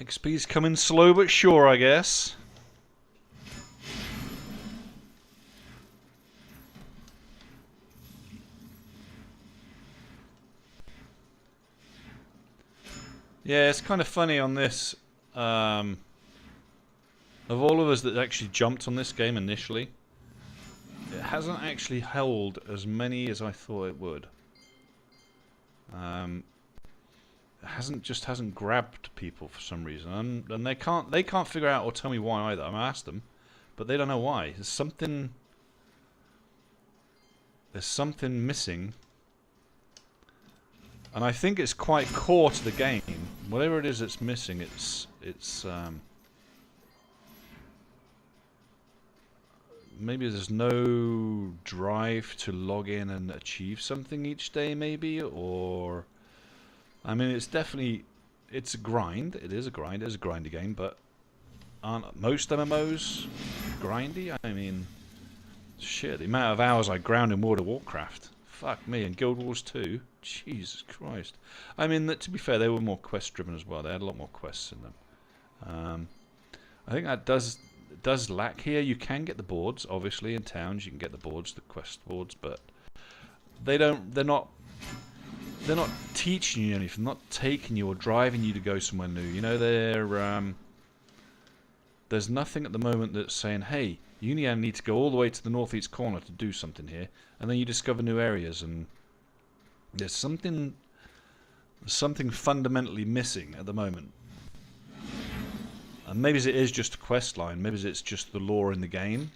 A: XP's coming slow but sure, I guess. Yeah, it's kind of funny on this of all of us that actually jumped on this game initially, it hasn't actually held as many as I thought it would. Hasn't grabbed people for some reason, and they can't figure out or tell me why either. I asked them, but they don't know why. There's something missing, and I think it's quite core to the game. Whatever it is that's missing, it's maybe there's no drive to log in and achieve something each day, maybe, or I mean, it's a grind. It is a grind. It is a grindy game, but aren't most MMOs grindy? I mean, shit, the amount of hours I ground in World of Warcraft. Fuck me, and Guild Wars 2. Jesus Christ. I mean, to be fair, they were more quest-driven as well. They had a lot more quests in them. I think that does lack here. You can get the boards, obviously, in towns. You can get the boards, the quest boards, but they're not teaching you anything, not taking you or driving you to go somewhere new. You know, there's nothing at the moment that's saying, hey, you need to go all the way to the northeast corner to do something here, and then you discover new areas, and there's something fundamentally missing at the moment. And maybe it is just a quest line, maybe it's just the lore in the game.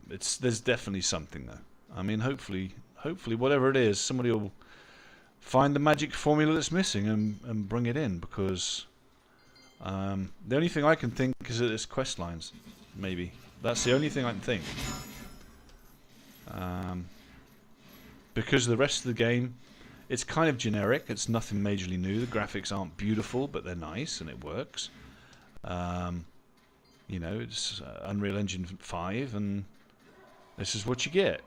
A: There's definitely something though. I mean, hopefully whatever it is, somebody will find the magic formula that's missing and bring it in, because the only thing I can think is that it's quest lines. Maybe that's the only thing I can think. Because the rest of the game, it's kind of generic. It's nothing majorly new. The graphics aren't beautiful, but they're nice and it works. You know, it's Unreal Engine 5, and this is what you get.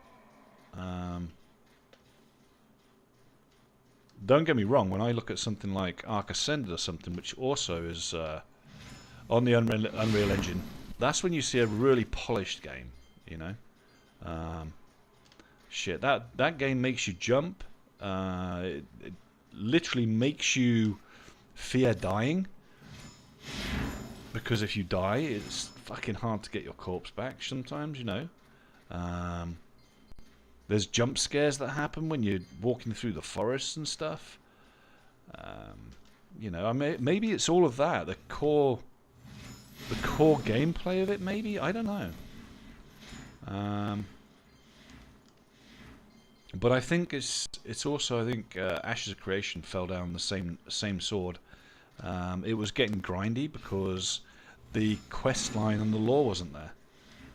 A: Don't get me wrong, when I look at something like Ark Ascended or something, which also is on the Unreal Engine, that's when you see a really polished game, you know. Shit, that game makes you jump. It literally makes you fear dying, because if you die, it's fucking hard to get your corpse back sometimes, you know. There's jump scares that happen when you're walking through the forests and stuff. You know, I mean, maybe it's all of that. The core gameplay of it, maybe, I don't know. But I think it's also, I think Ashes of Creation fell down the same sword. It was getting grindy because the quest line and the lore wasn't there.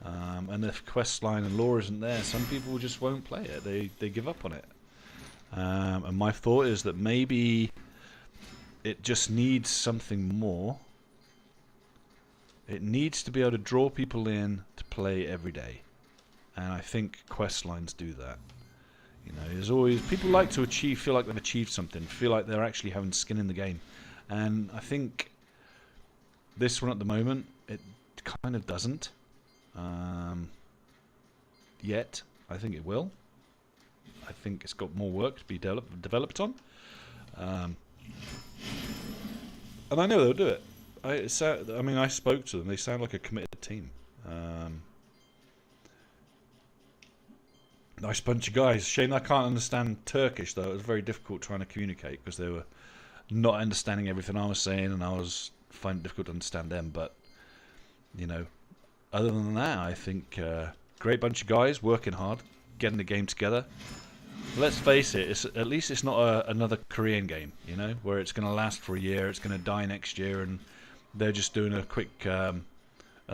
A: And if quest line and lore isn't there, some people just won't play it. They give up on it. And my thought is that maybe it just needs something more. It needs to be able to draw people in to play every day. And I think quest lines do that. You know, there's always people like to feel like they've achieved something, feel like they're actually having skin in the game. And I think this one at the moment, it kind of doesn't. Yet, I think it will. I think it's got more work to be developed on. And I know they'll do it. I mean, I spoke to them. They sound like a committed team. Nice bunch of guys. Shame I can't understand Turkish, though. It was very difficult trying to communicate because they were not understanding everything I was saying, and I was finding it difficult to understand them. But, you know, other than that, I think great bunch of guys working hard, getting the game together. Let's face it, at least it's not another Korean game, you know, where it's going to last for a year, it's going to die next year, and they're just doing a quick a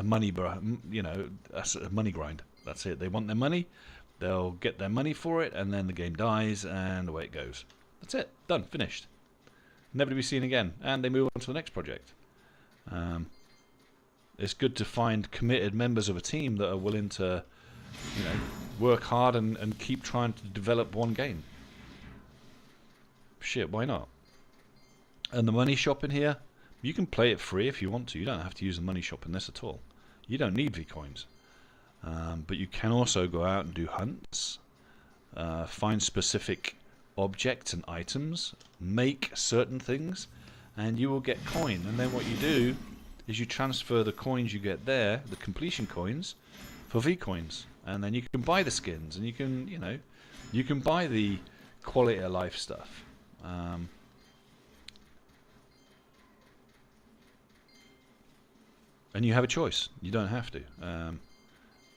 A: money grind. That's it. They want their money, they'll get their money for it, and then the game dies, and away it goes. That's it. Done. Finished. Never to be seen again. And they move on to the next project. It's good to find committed members of a team that are willing to, you know, work hard and keep trying to develop one game. Shit, why not? And the money shop in here, you can play it free if you want to. You don't have to use the money shop in this at all. You don't need V-Coins. But you can also go out and do hunts, find specific objects and items, make certain things, and you will get coin. And then what you do is you transfer the coins you get there, the completion coins, for V coins, and then you can buy the skins, and you can, you know, you can buy the quality of life stuff. And you have a choice. You don't have to.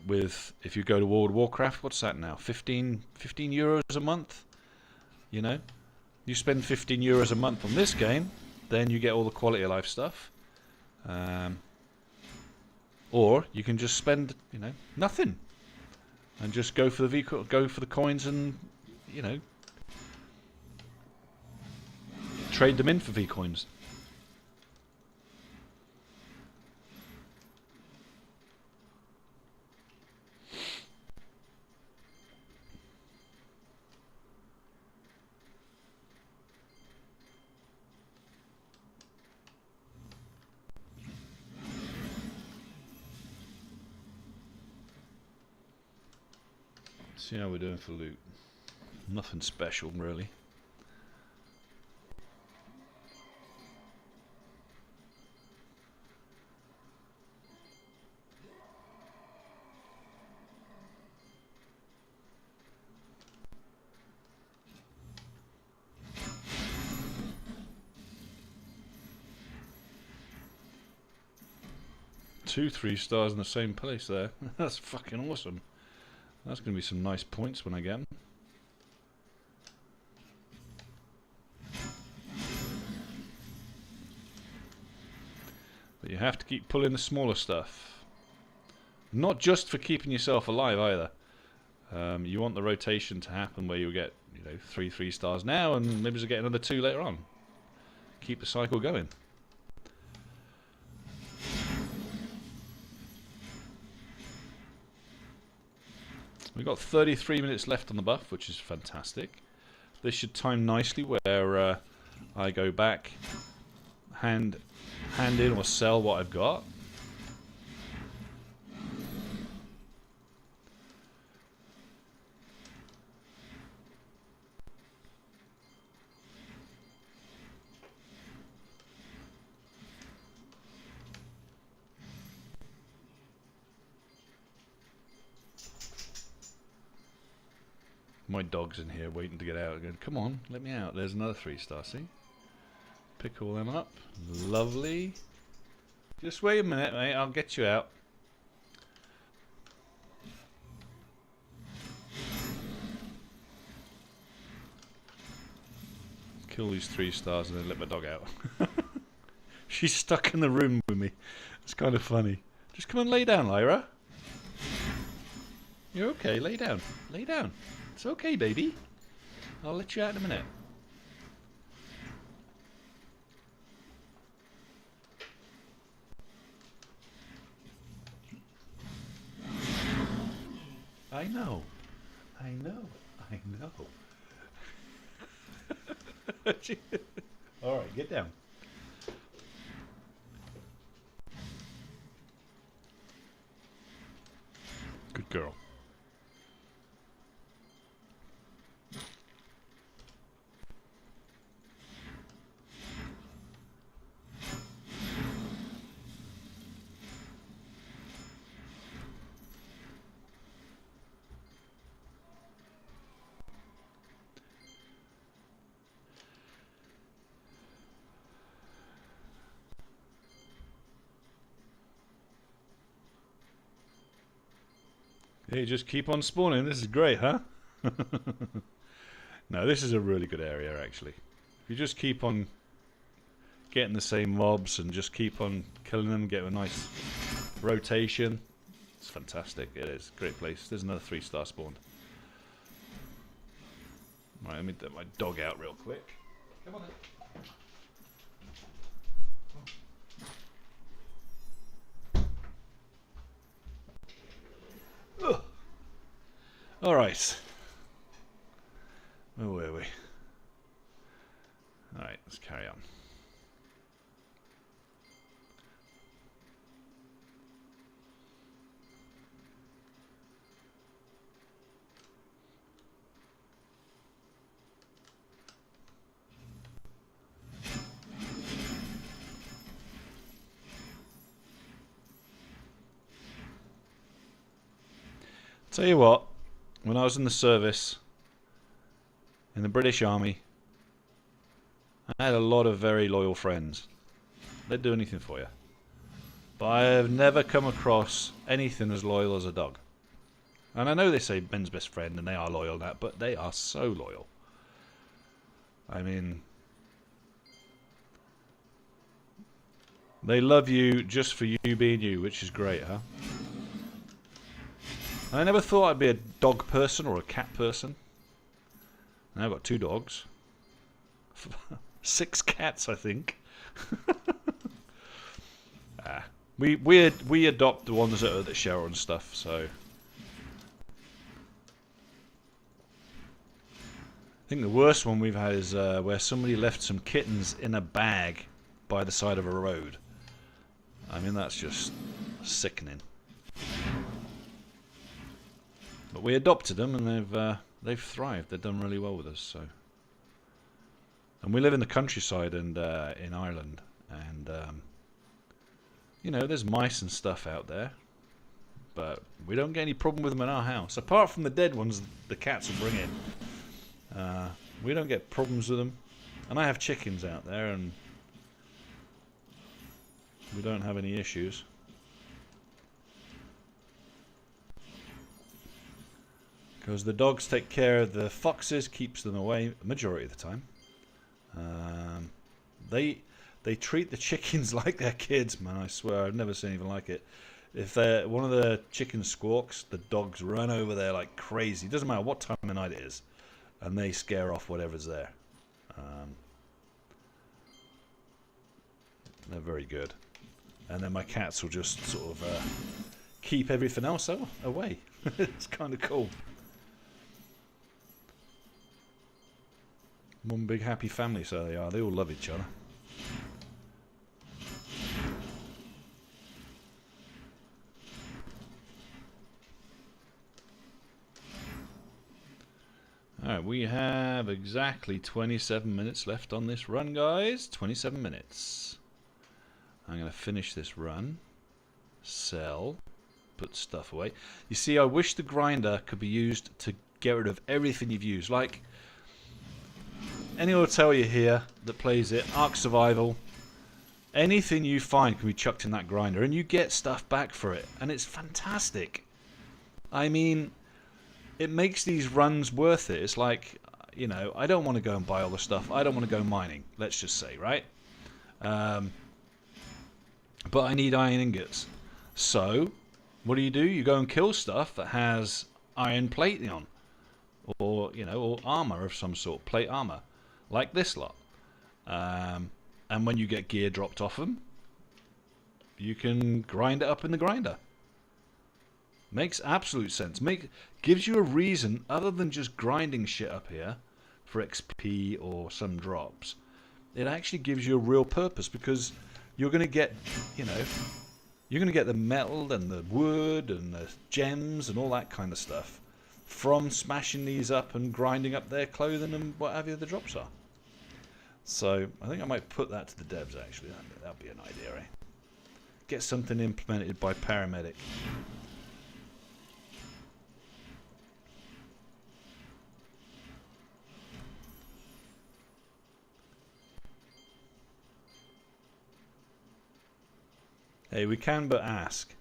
A: If you go to World of Warcraft, what's that now? 15 euros a month. You know, you spend 15 euros a month on this game, then you get all the quality of life stuff. Or you can just spend, you know, nothing, and just go for the coins, and, you know, trade them in for V coins. See how we're doing for loot. Nothing special, really. Two 3 stars in the same place there. That's fucking awesome. That's going to be some nice points when I get them. But you have to keep pulling the smaller stuff. Not just for keeping yourself alive either. You want the rotation to happen where you'll get, you know, 3 stars now, and maybe you'll get another 2 later on. Keep the cycle going. We've got 33 minutes left on the buff, which is fantastic. This should time nicely where I go back, hand in or sell what I've got. My dog's in here waiting to get out again. Come on, let me out. There's another 3 star, see? Pick all them up. Lovely. Just wait a minute, mate. I'll get you out. Kill these 3 stars and then let my dog out. She's stuck in the room with me. It's kind of funny. Just come and lay down, Lyra. You're okay. Lay down. Lay down. It's okay, baby. I'll let you out in a minute. I know. I know. I know. Alright, get down. Good girl. Hey, just keep on spawning. This is great, huh? No, this is a really good area, actually. If you just keep on getting the same mobs and just keep on killing them, get a nice rotation, it's fantastic. It is a great place. There's another 3 star spawned. Right, let me get my dog out real quick. Come on then. Alright. Where were we? Alright, let's carry on. Tell you what, when I was in the service, in the British Army, I had a lot of very loyal friends. They'd do anything for you. But I have never come across anything as loyal as a dog. And I know they say men's best friend and they are loyal and that, but they are so loyal. I mean, they love you just for you being you, which is great, huh? And I never thought I'd be a dog person or a cat person. Now I've got 2 dogs. 6 cats, I think. We adopt the ones that are at the shower and stuff, so... I think the worst one we've had is where somebody left some kittens in a bag by the side of a road. I mean, that's just sickening. But we adopted them, and they've thrived. They've done really well with us. So, and we live in the countryside and in Ireland, and you know, there's mice and stuff out there, but we don't get any problem with them in our house, apart from the dead ones the cats will bring in. We don't get problems with them, and I have chickens out there, and we don't have any issues. Because the dogs take care of the foxes, keeps them away majority of the time. They treat the chickens like they're kids, man. I swear, I've never seen anything like it. If one of the chickens squawks, the dogs run over there like crazy. It doesn't matter what time of night it is, and they scare off whatever's there. They're very good. And then my cats will just sort of keep everything else away. It's kind of cool. One big happy family, so they are. They all love each other. Alright, we have exactly 27 minutes left on this run, guys. 27 minutes. I'm going to finish this run. Sell. Put stuff away. You see, I wish the grinder could be used to get rid of everything you've used. Like, anyone will tell you here that plays it, Ark Survival, anything you find can be chucked in that grinder, and you get stuff back for it, and it's fantastic. I mean, it makes these runs worth it. It's like, you know, I don't want to go and buy all the stuff. I don't want to go mining, let's just say, right? But I need iron ingots. So, what do? You go and kill stuff that has iron plating on. Or, you know, or armor of some sort, plate armor. Like this lot. And when you get gear dropped off them, you can grind it up in the grinder. Makes absolute sense. Gives you a reason other than just grinding shit up here for XP or some drops. It actually gives you a real purpose, because you're going to get, you know, you're going to get the metal and the wood and the gems and all that kind of stuff from smashing these up and grinding up their clothing and whatever the drops are. So I think I might put that to the devs, actually. That'd be an idea, eh? Get something implemented by Paramedic. Hey, we can but ask.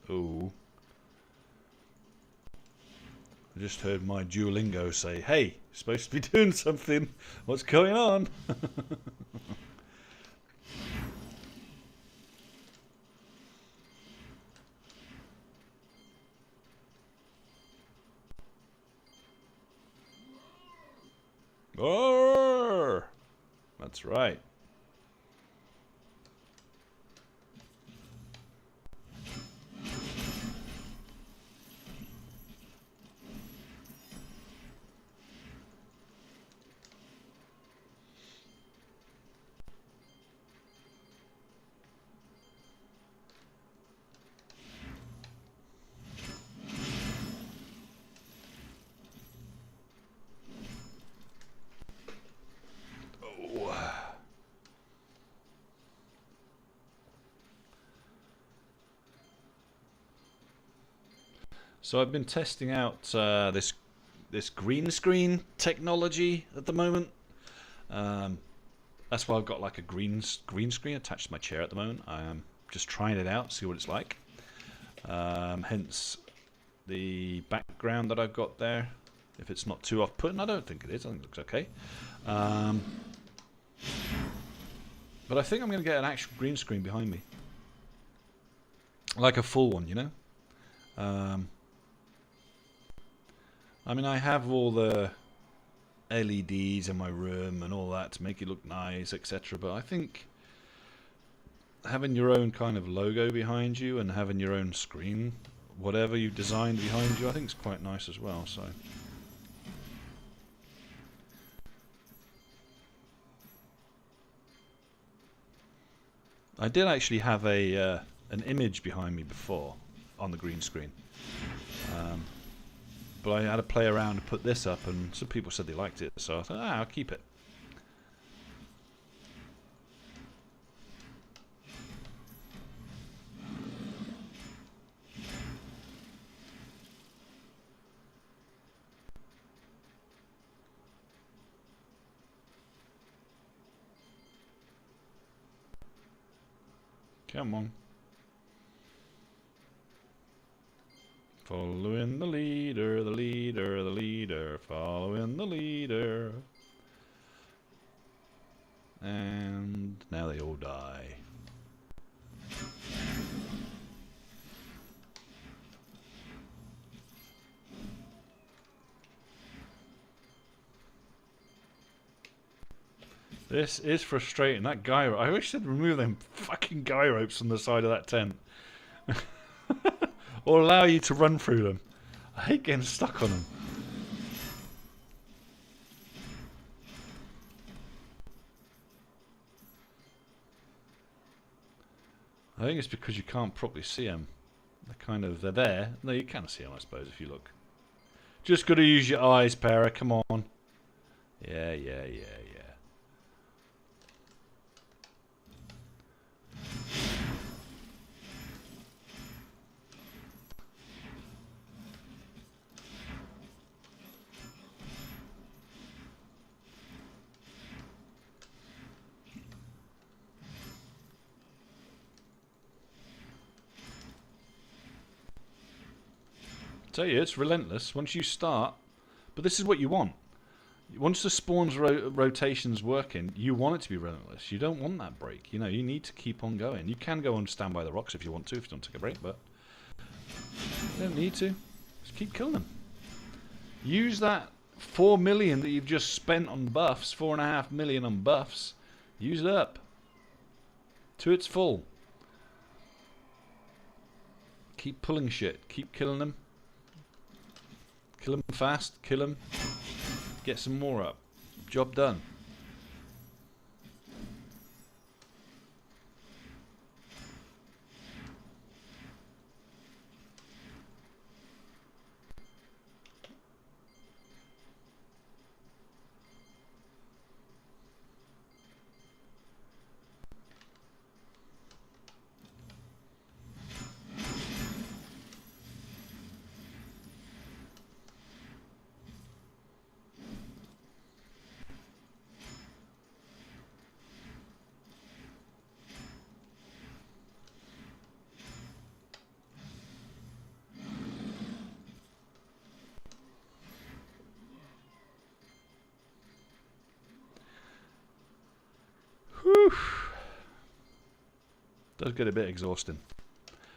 A: Ooh. I just heard my Duolingo say, hey, you're supposed to be doing something. What's going on? Roar! That's right. So I've been testing out this green screen technology at the moment. That's why I've got like a green screen attached to my chair at the moment. I am just trying it out, see what it's like. Hence the background that I've got there. If it's not too off-putting, I don't think it is. I think it looks okay. But I think I'm going to get an actual green screen behind me, like a full one, you know. I mean, I have all the LEDs in my room and all that to make it look nice, etc. But I think having your own kind of logo behind you and having your own screen, whatever you've designed behind you, I think it's quite nice as well. So I did actually have an image behind me before on the green screen, but I had to play around and put this up, and some people said they liked it, so I thought, I'll keep it. Come on. Following the leader, the leader, the leader, following the leader. And now they all die. This is frustrating. That guy, I wish they'd remove them fucking guy ropes on the side of that tent. Or allow you to run through them. I hate getting stuck on them. I think it's because you can't properly see them. They're there. No, you can see them, I suppose, if you look. Just got to use your eyes, Para. Come on. Yeah. Tell you, it's relentless once you start. But this is what you want. Once the spawn's rotation's working, you want it to be relentless. You don't want that break. You know, you need to keep on going. You can go and stand by the rocks if you want to, if you don't take a break, but you don't need to. Just keep killing them. Use that 4 million that you've just spent on buffs, 4.5 million on buffs. Use it up to its full. Keep pulling shit. Keep killing them. Kill them fast, kill them, get some more up. Job done. Whew. Does get a bit exhausting.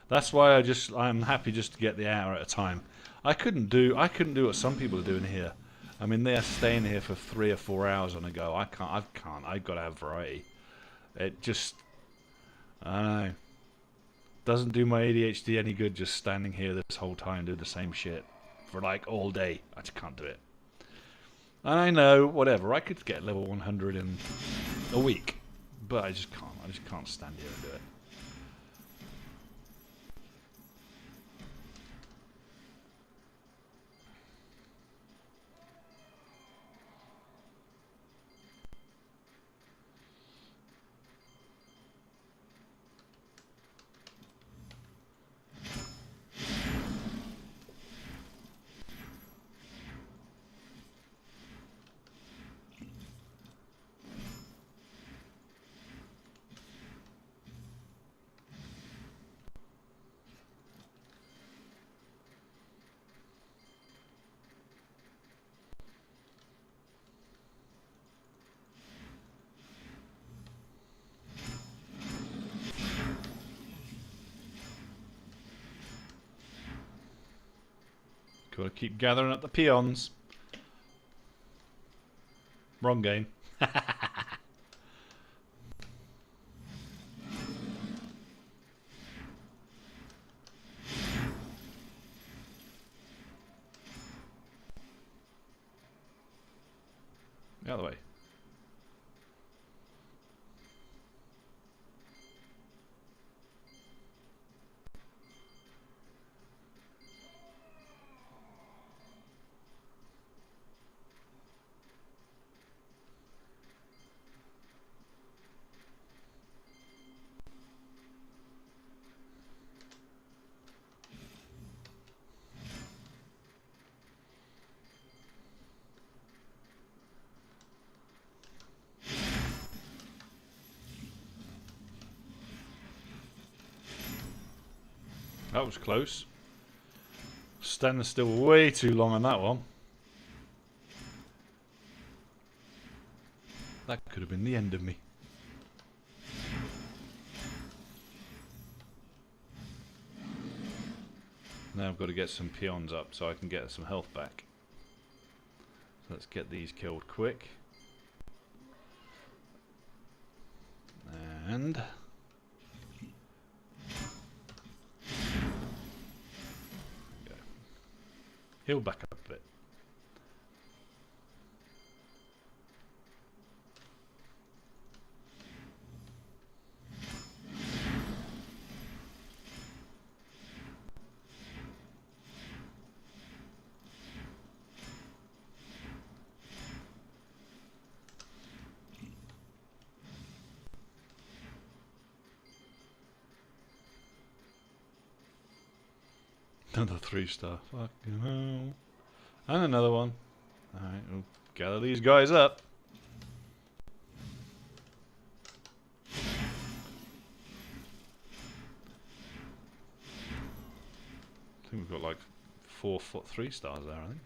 A: That's why I'm happy just to get the hour at a time. I couldn't do what some people are doing here. I mean, they're staying here for 3 or 4 hours on a go. I can't. I've got to have variety. It just, I don't know. Doesn't do my ADHD any good just standing here this whole time doing the same shit for like all day. I just can't do it. And I know, whatever, I could get level 100 in a week. But I just can't. I just can't stand here and do it. Gotta keep gathering up the peons. Wrong game. Out of the way. That was close. Standing still way too long on that one. That could have been the end of me. Now I've got to get some peons up so I can get some health back. So let's get these killed quick. And... heal back up a bit. Another 3-star. Fucking hell. And another one. Alright, we'll gather these guys up. I think we've got like 4 3-stars there, I think.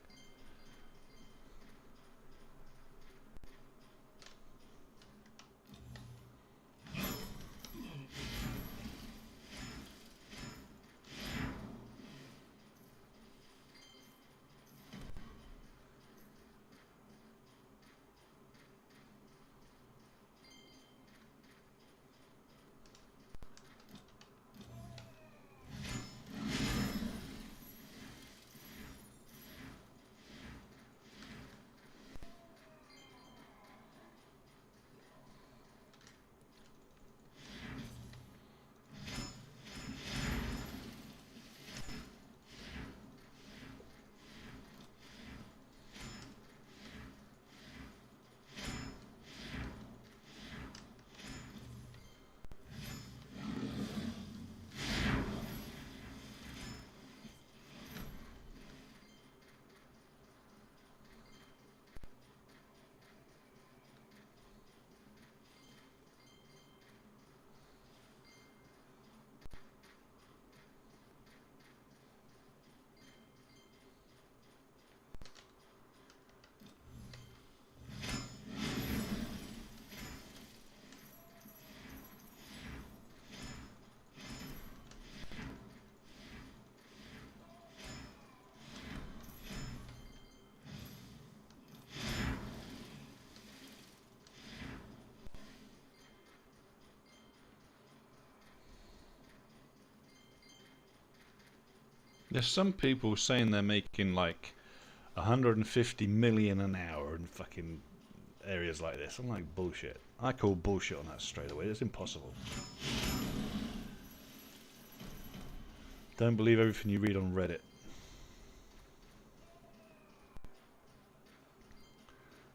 A: There's some people saying they're making like 150 million an hour in fucking areas like this. I'm like, bullshit. I call bullshit on that straight away. It's impossible. Don't believe everything you read on Reddit.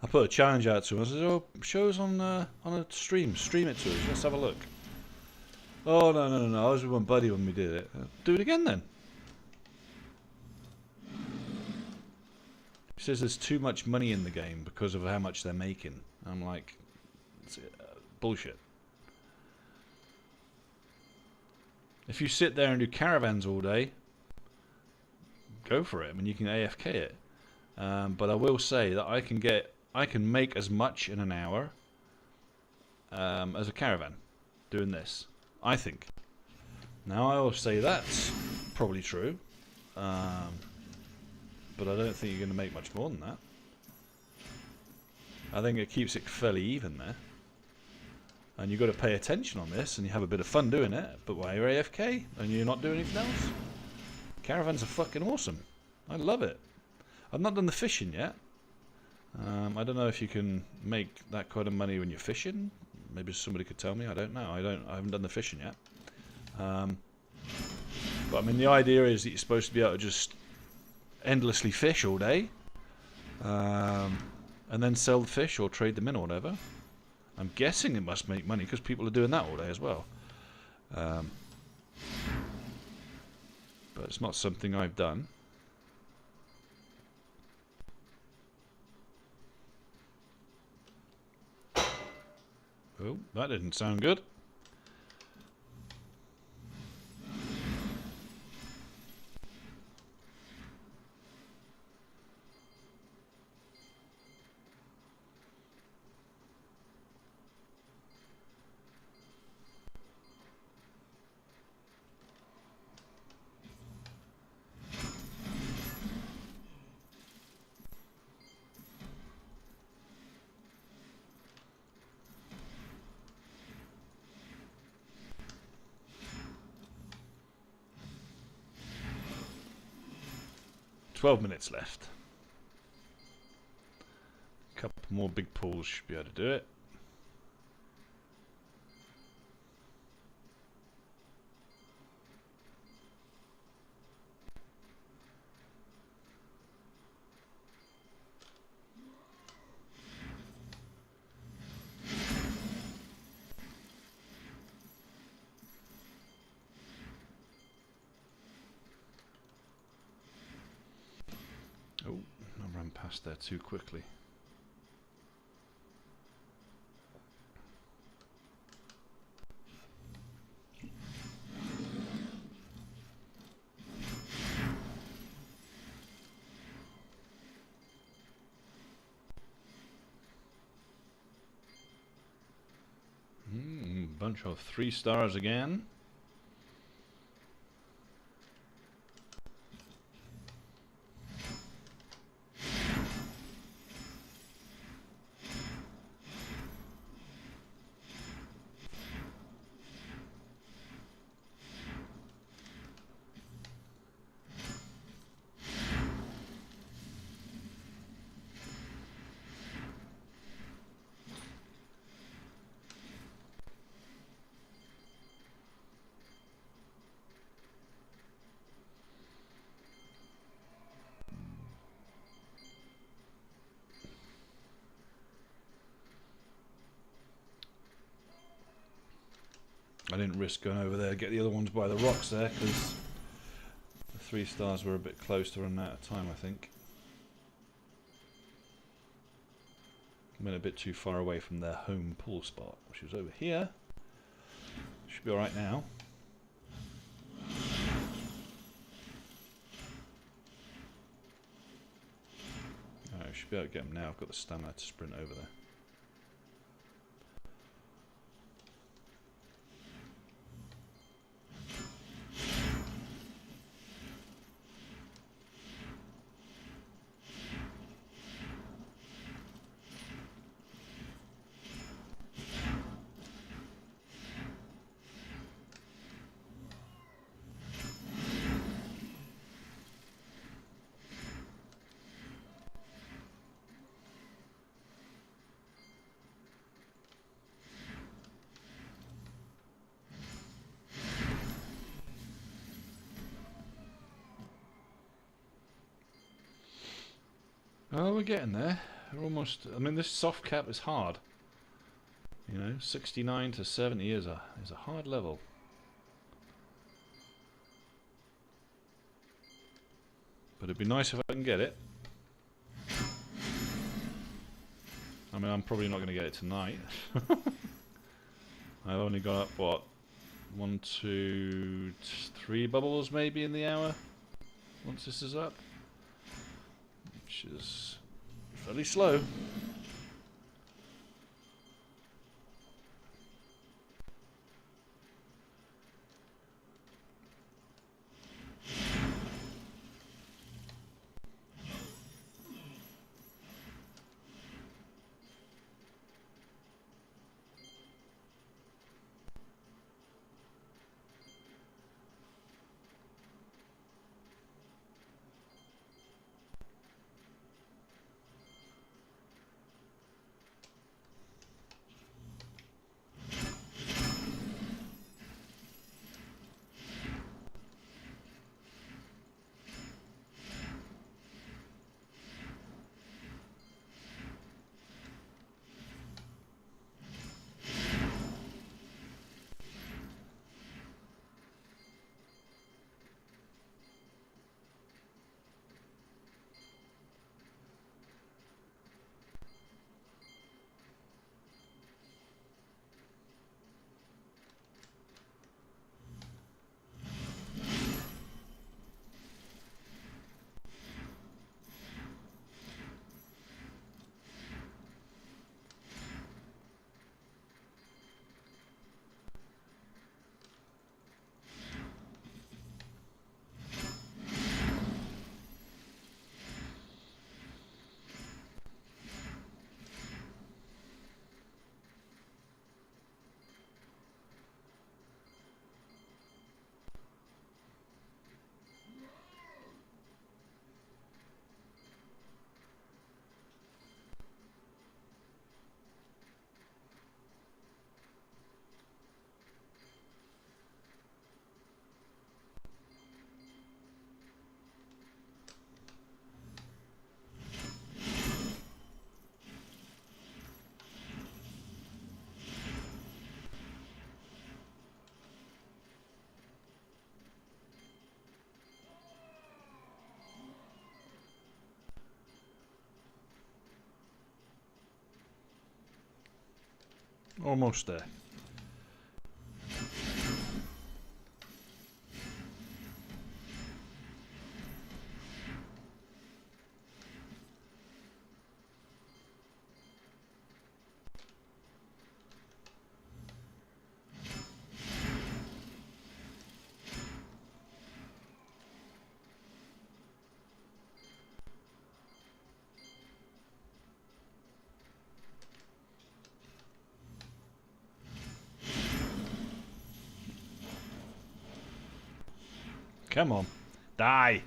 A: I put a challenge out to him. I said, "Oh, show us on a stream. Stream it to us. Let's have a look." Oh, no. I was with my buddy when we did it. Do it again then. He says there's too much money in the game because of how much they're making. I'm like, bullshit. If you sit there and do caravans all day, go for it. I mean, you can AFK it. But I will say that I can make as much in an hour as a caravan doing this. I think. Now I will say that's probably true. but I don't think you're going to make much more than that. I think it keeps it fairly even there. And you've got to pay attention on this, and you have a bit of fun doing it, but while you're AFK, and you're not doing anything else, caravans are fucking awesome. I love it. I've not done the fishing yet. I don't know if you can make that kind of money when you're fishing. Maybe somebody could tell me. I don't know. I haven't done the fishing yet. But I mean, the idea is that you're supposed to be able to just endlessly fish all day, and then sell the fish or trade them in or whatever. I'm guessing it must make money because people are doing that all day as well. But it's not something I've done. Oh, that didn't sound good. "12 minutes left. A couple more big pulls should be able to do it. Oh, I ran past there too quickly. Bunch of 3 stars again. I didn't risk going over there to get the other ones by the rocks there because the 3 stars were a bit close to running out of time, I think. Went a bit too far away from their home pool spot, which was over here. Should be alright now. I should be able to get them now. I've got the stamina to sprint over there. Oh, we're getting there. We're almost. I mean, this soft cap is hard. You know, 69 to 70 is a hard level. But it'd be nice if I can get it. I mean, I'm probably not going to get it tonight. I've only got up, what, 1, 2, 3 bubbles maybe in the hour once this is up. Which is fairly slow. Almost there. Come on. Die.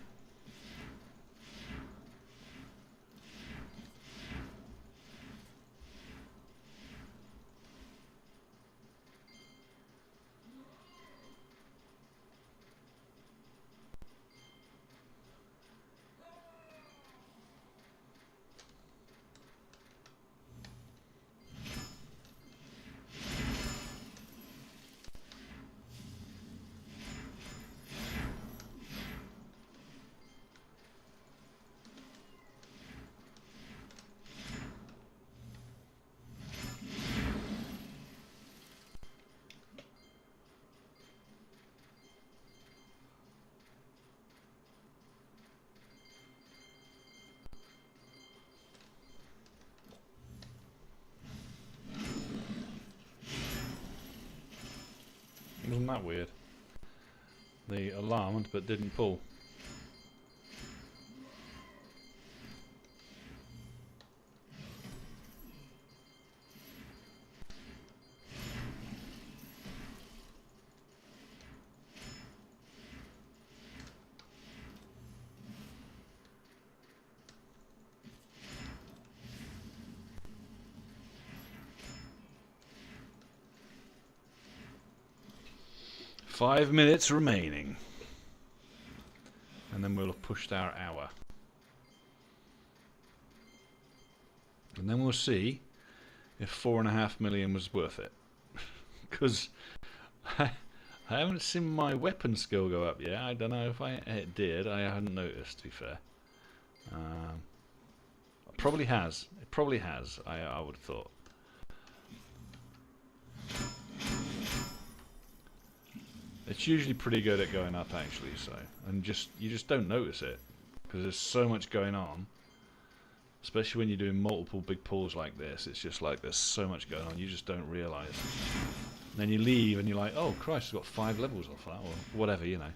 A: Wasn't that weird? They alarmed but didn't pull. Five minutes remaining. And then we'll have pushed our hour. And then we'll see if 4.5 million was worth it. Because I haven't seen my weapon skill go up yet. I don't know if it did. I hadn't noticed, to be fair. It probably has. It probably has, I would have thought. It's usually pretty good at going up, actually. So, and you just don't notice it because there's so much going on. Especially when you're doing multiple big pulls like this, it's just like there's so much going on. You just don't realise. And then you leave, and you're like, "Oh Christ, I've got 5 levels off that, or whatever, you know."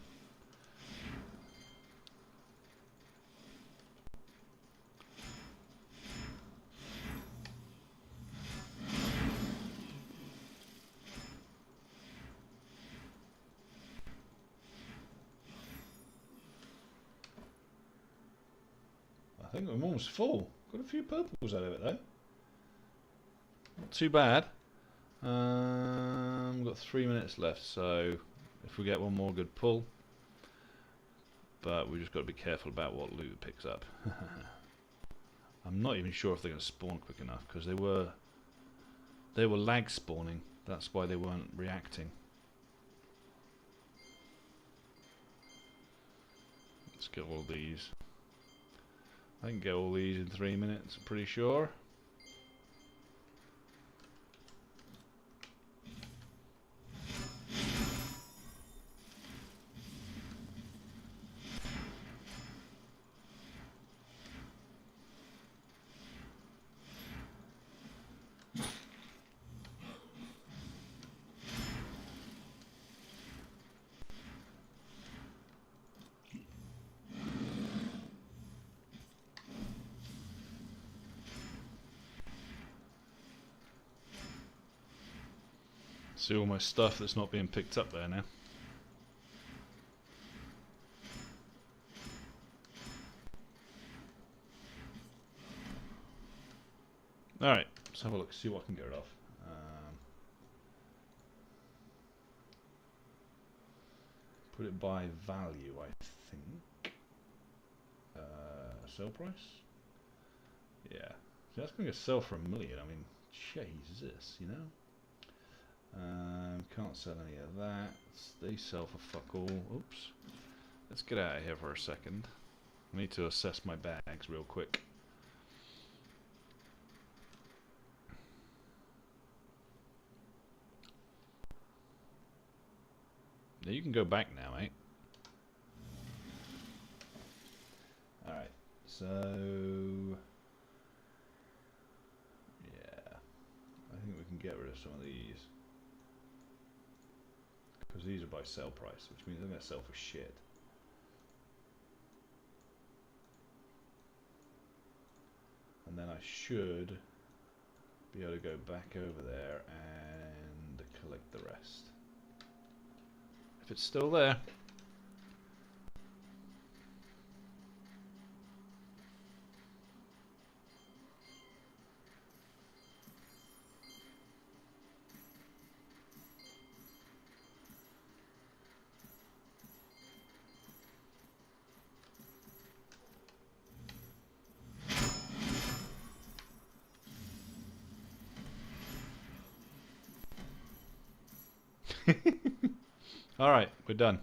A: I think I'm almost full. Got a few purples out of it though. Not too bad. We've got 3 minutes left, so if we get one more good pull, but we just got to be careful about what loot it picks up. I'm not even sure if they're going to spawn quick enough because they were lag spawning. That's why they weren't reacting. Let's get all these. I can get all these in 3 minutes, I'm pretty sure. See all my stuff that's not being picked up there now. Alright, let's have a look, see what I can get rid of. Put it by value, I think. Sell price? Yeah. See, that's going to sell for $1 million. I mean, Jesus, you know? Can't sell any of that. They sell for fuck all. Oops. Let's get out of here for a second. I need to assess my bags real quick. Now you can go back now, mate. Alright, so... yeah, I think we can get rid of some of these. Because these are by sell price, which means they're going to sell for shit. And then I should be able to go back over there and collect the rest. If it's still there. Alright, we're done.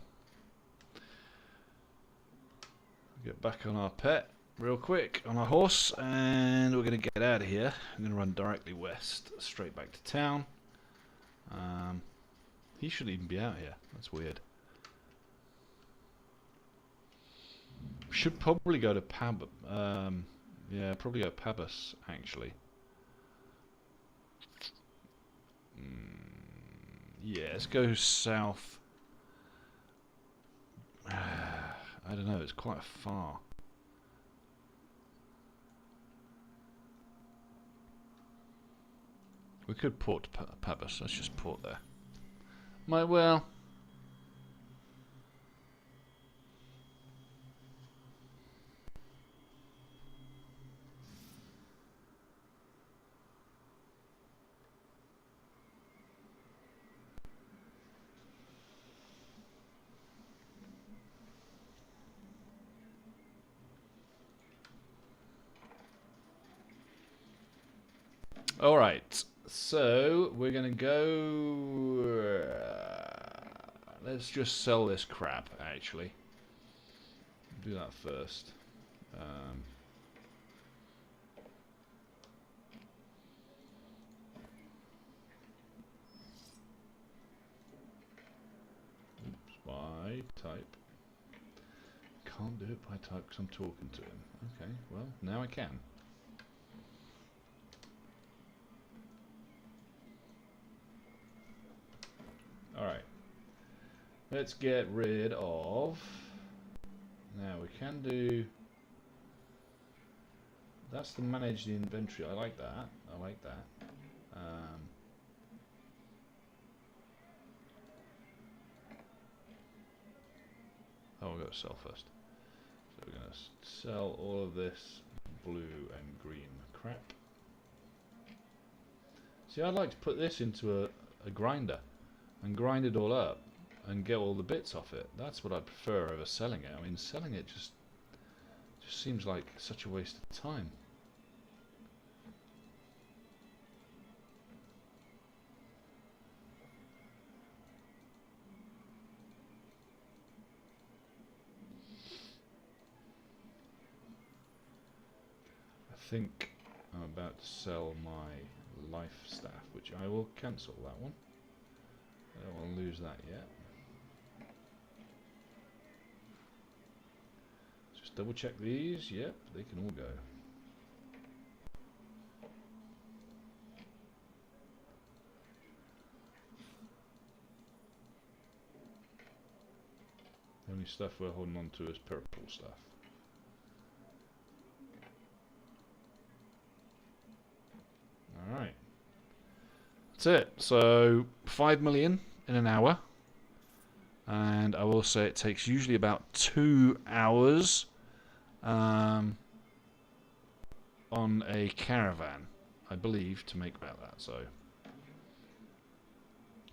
A: Get back on our pet real quick, on our horse, and we're going to get out of here. I'm going to run directly west, straight back to town. He should even be out here. That's weird. Should probably go to yeah, probably go to Pabas, actually. Yeah, let's go south. I don't know, it's quite far. We could port to Pabas. Let's just port there. Might well. Alright, so we're going to go... let's just sell this crap, actually. Do that first. Oops, by type. Can't do it by type because I'm talking to him. Okay, well, now I can. Alright, let's get rid of, now we can do, that's to manage the inventory. I like that, I like that. Oh, we've got to sell first. So we're going to sell all of this blue and green crap. See, I'd like to put this into a grinder and grind it all up and get all the bits off it. That's what I prefer over selling it. I mean, selling it just seems like such a waste of time. I think I'm about to sell my life staff, which I will cancel that one. I don't want to lose that yet. Just double check these. Yep, they can all go. The only stuff we're holding on to is purple stuff. Alright. That's it. So 5 million in an hour. And I will say it takes usually about 2 hours on a caravan, I believe, to make about that. So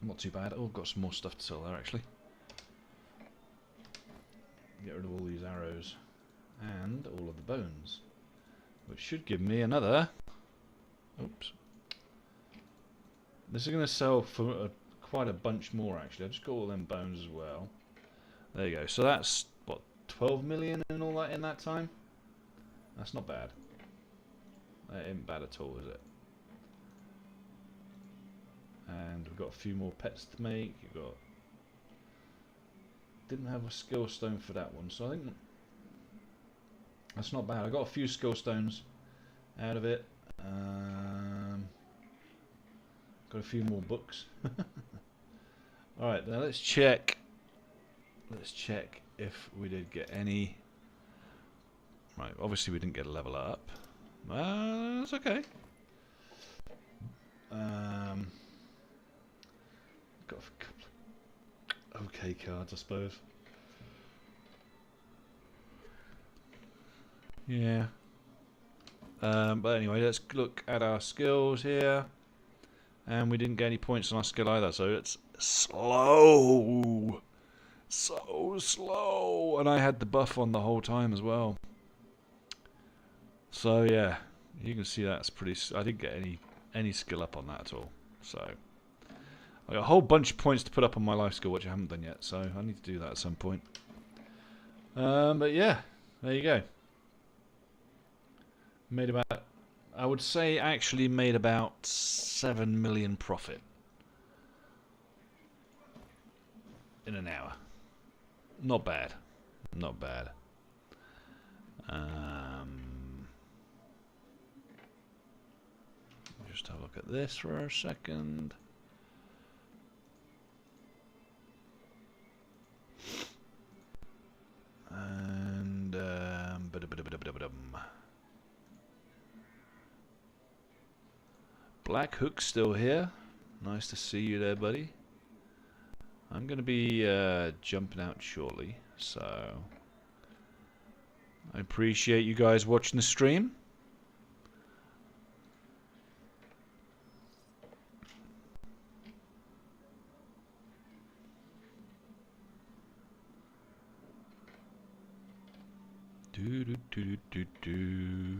A: not too bad. Oh, I've got some more stuff to sell there actually. Get rid of all these arrows and all of the bones, which should give me another. Oops. This is going to sell for quite a bunch more actually. I've just got all them bones as well. There you go. So that's what, 12 million and all that in that time? That's not bad. That ain't bad at all, is it? And we've got a few more pets to make. You've got didn't have a skill stone for that one, so I think that's not bad. I got a few skill stones out of it. Got a few more books. Alright, now let's check. Let's check if we did get any. Right, obviously we didn't get a level up. That's okay. Got a couple of okay cards, I suppose. Yeah. But anyway, let's look at our skills here. And we didn't get any points on our skill either, so it's slow. So slow. And I had the buff on the whole time as well. So yeah, you can see that's pretty. I didn't get any skill up on that at all. So I got a whole bunch of points to put up on my life skill, which I haven't done yet. So I need to do that at some point. But yeah, there you go. Made about, I would say, actually made about 7 million profit in an hour. Not bad. Not bad. Just have a look at this for a second. And Black Hook's still here. Nice to see you there, buddy. I'm going to be jumping out shortly, so I appreciate you guys watching the stream. Do do do do do.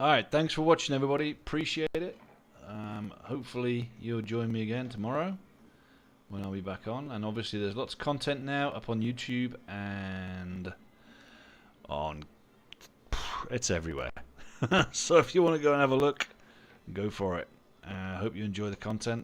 A: Alright, thanks for watching, everybody. Appreciate it. Hopefully you'll join me again tomorrow when I'll be back on. And obviously there's lots of content now up on YouTube and on... It's everywhere. So if you want to go and have a look, go for it. I hope you enjoy the content.